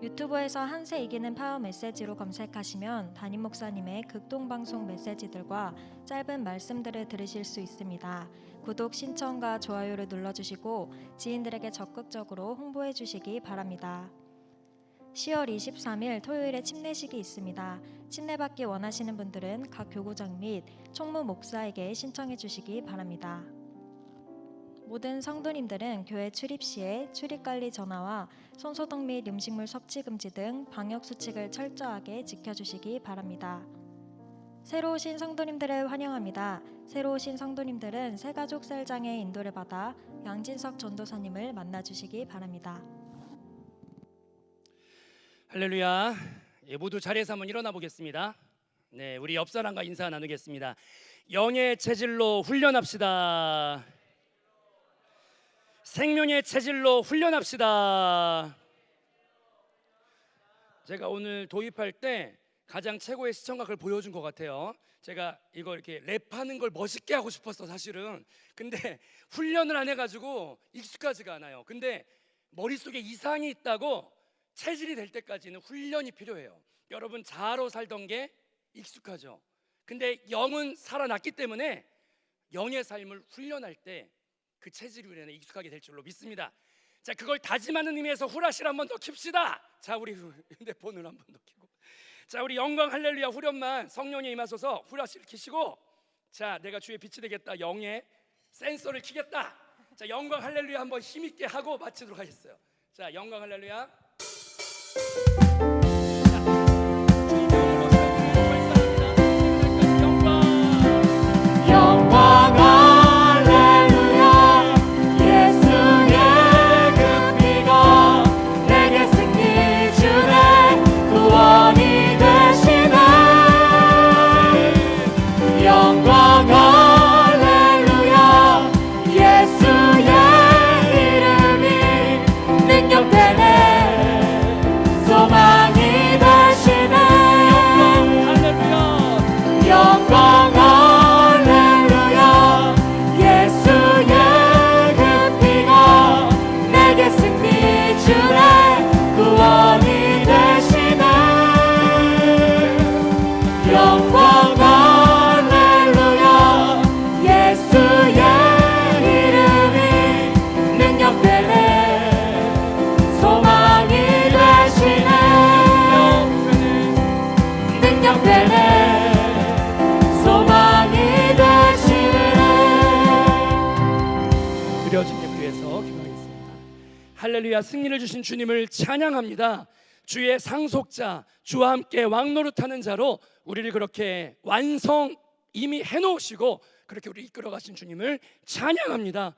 [SPEAKER 4] 유튜브에서 한세 이기는 파워 메시지로 검색하시면 담임 목사님의 극동방송 메시지들과 짧은 말씀들을 들으실 수 있습니다. 구독, 신청과 좋아요를 눌러주시고 지인들에게 적극적으로 홍보해 주시기 바랍니다. 10월 23일 토요일에 침례식이 있습니다. 침례받기 원하시는 분들은 각 교구장 및 총무 목사에게 신청해 주시기 바랍니다. 모든 성도님들은 교회 출입 시에 출입관리 전화와 손소독 및 음식물 섭취 금지 등 방역 수칙을 철저하게 지켜주시기 바랍니다. 새로 오신 성도님들을 환영합니다. 새로 오신 성도님들은 새가족 셀장의 인도를 받아 양진석 전도사님을 만나주시기 바랍니다.
[SPEAKER 2] 할렐루야. 예, 모두 자리에서 한번 일어나 보겠습니다. 네, 우리 옆 사람과 인사 나누겠습니다. 영의 체질로 훈련합시다. 생명의 체질로 훈련합시다. 제가 오늘 도입할 때 가장 최고의 시청각을 보여준 것 같아요. 제가 이거 이렇게 랩하는 걸 멋있게 하고 싶었어 사실은. 근데 훈련을 안 해가지고 익숙하지가 않아요. 근데 머릿속에 이상이 있다고 체질이 될 때까지는 훈련이 필요해요. 여러분 자아로 살던 게 익숙하죠. 근데 영은 살아났기 때문에 영의 삶을 훈련할 때 그 체질이 우리 안에 익숙하게 될 줄로 믿습니다. 자, 그걸 다짐하는 의미에서 후라시를 한번 더 킵시다. 자, 우리 휴대폰을 한번 더 켜고, 자, 우리 영광 할렐루야 후렴만 성령이 임하소서 후라시를 켜시고, 자, 내가 주의 빛이 되겠다, 영의 센서를 켜겠다. 자, 영광 할렐루야 한번 힘있게 하고 마치도록 하겠어요. 자, 영광 할렐루야.
[SPEAKER 6] 영광 할렐루야 예수의 그 피가 내게 승리 주네 구원이 되시네 영광 할렐루야 예수의 이름이 능력되네 소망이 되시네 영광 할렐루야 예수의 그 피가 내게 승리 주네 구원이 되시네 영광 할렐루야 예수의 이름이 능력되네 소망이 되시네 능력되네 소망이 되시네
[SPEAKER 2] 드려진 예를 위해서 기도하겠습니다. 할렐루야. 승리를 주신 주님을 찬양합니다. 주의 상속자, 주와 함께 왕노릇하는 자로 우리를 그렇게 완성 이미 해놓으시고 그렇게 우리 이끌어 가신 주님을 찬양합니다.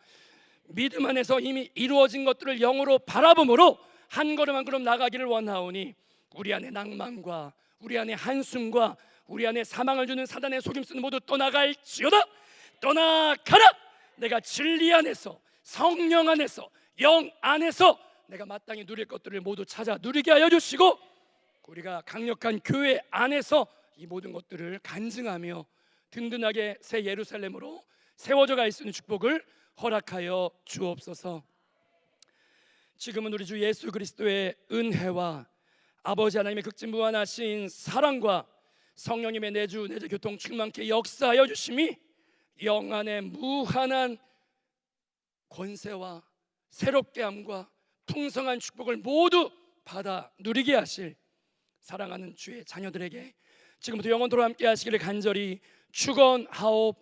[SPEAKER 2] 믿음 안에서 이미 이루어진 것들을 영으로 바라봄으로 한 걸음 한 걸음 나가기를 원하오니 우리 안에 낭만과 우리 안에 한숨과 우리 안에 사망을 주는 사단의 속임수는 모두 떠나갈지어다. 떠나가라. 내가 진리 안에서 성령 안에서 영 안에서 내가 마땅히 누릴 것들을 모두 찾아 누리게 하여 주시고 우리가 강력한 교회 안에서 이 모든 것들을 간증하며 든든하게 새 예루살렘으로 세워져 갈 수 있는 축복을 허락하여 주옵소서. 지금은 우리 주 예수 그리스도의 은혜와 아버지 하나님의 극진무한하신 사랑과 성령님의 내주 내재 교통 충만케 역사하여 주심이 영 안에 무한한 권세와 새롭게 함과 풍성한 축복을 모두 받아 누리게 하실 사랑하는 주의 자녀들에게 지금부터 영원토록 함께 하시기를 간절히 축원하옵나이다.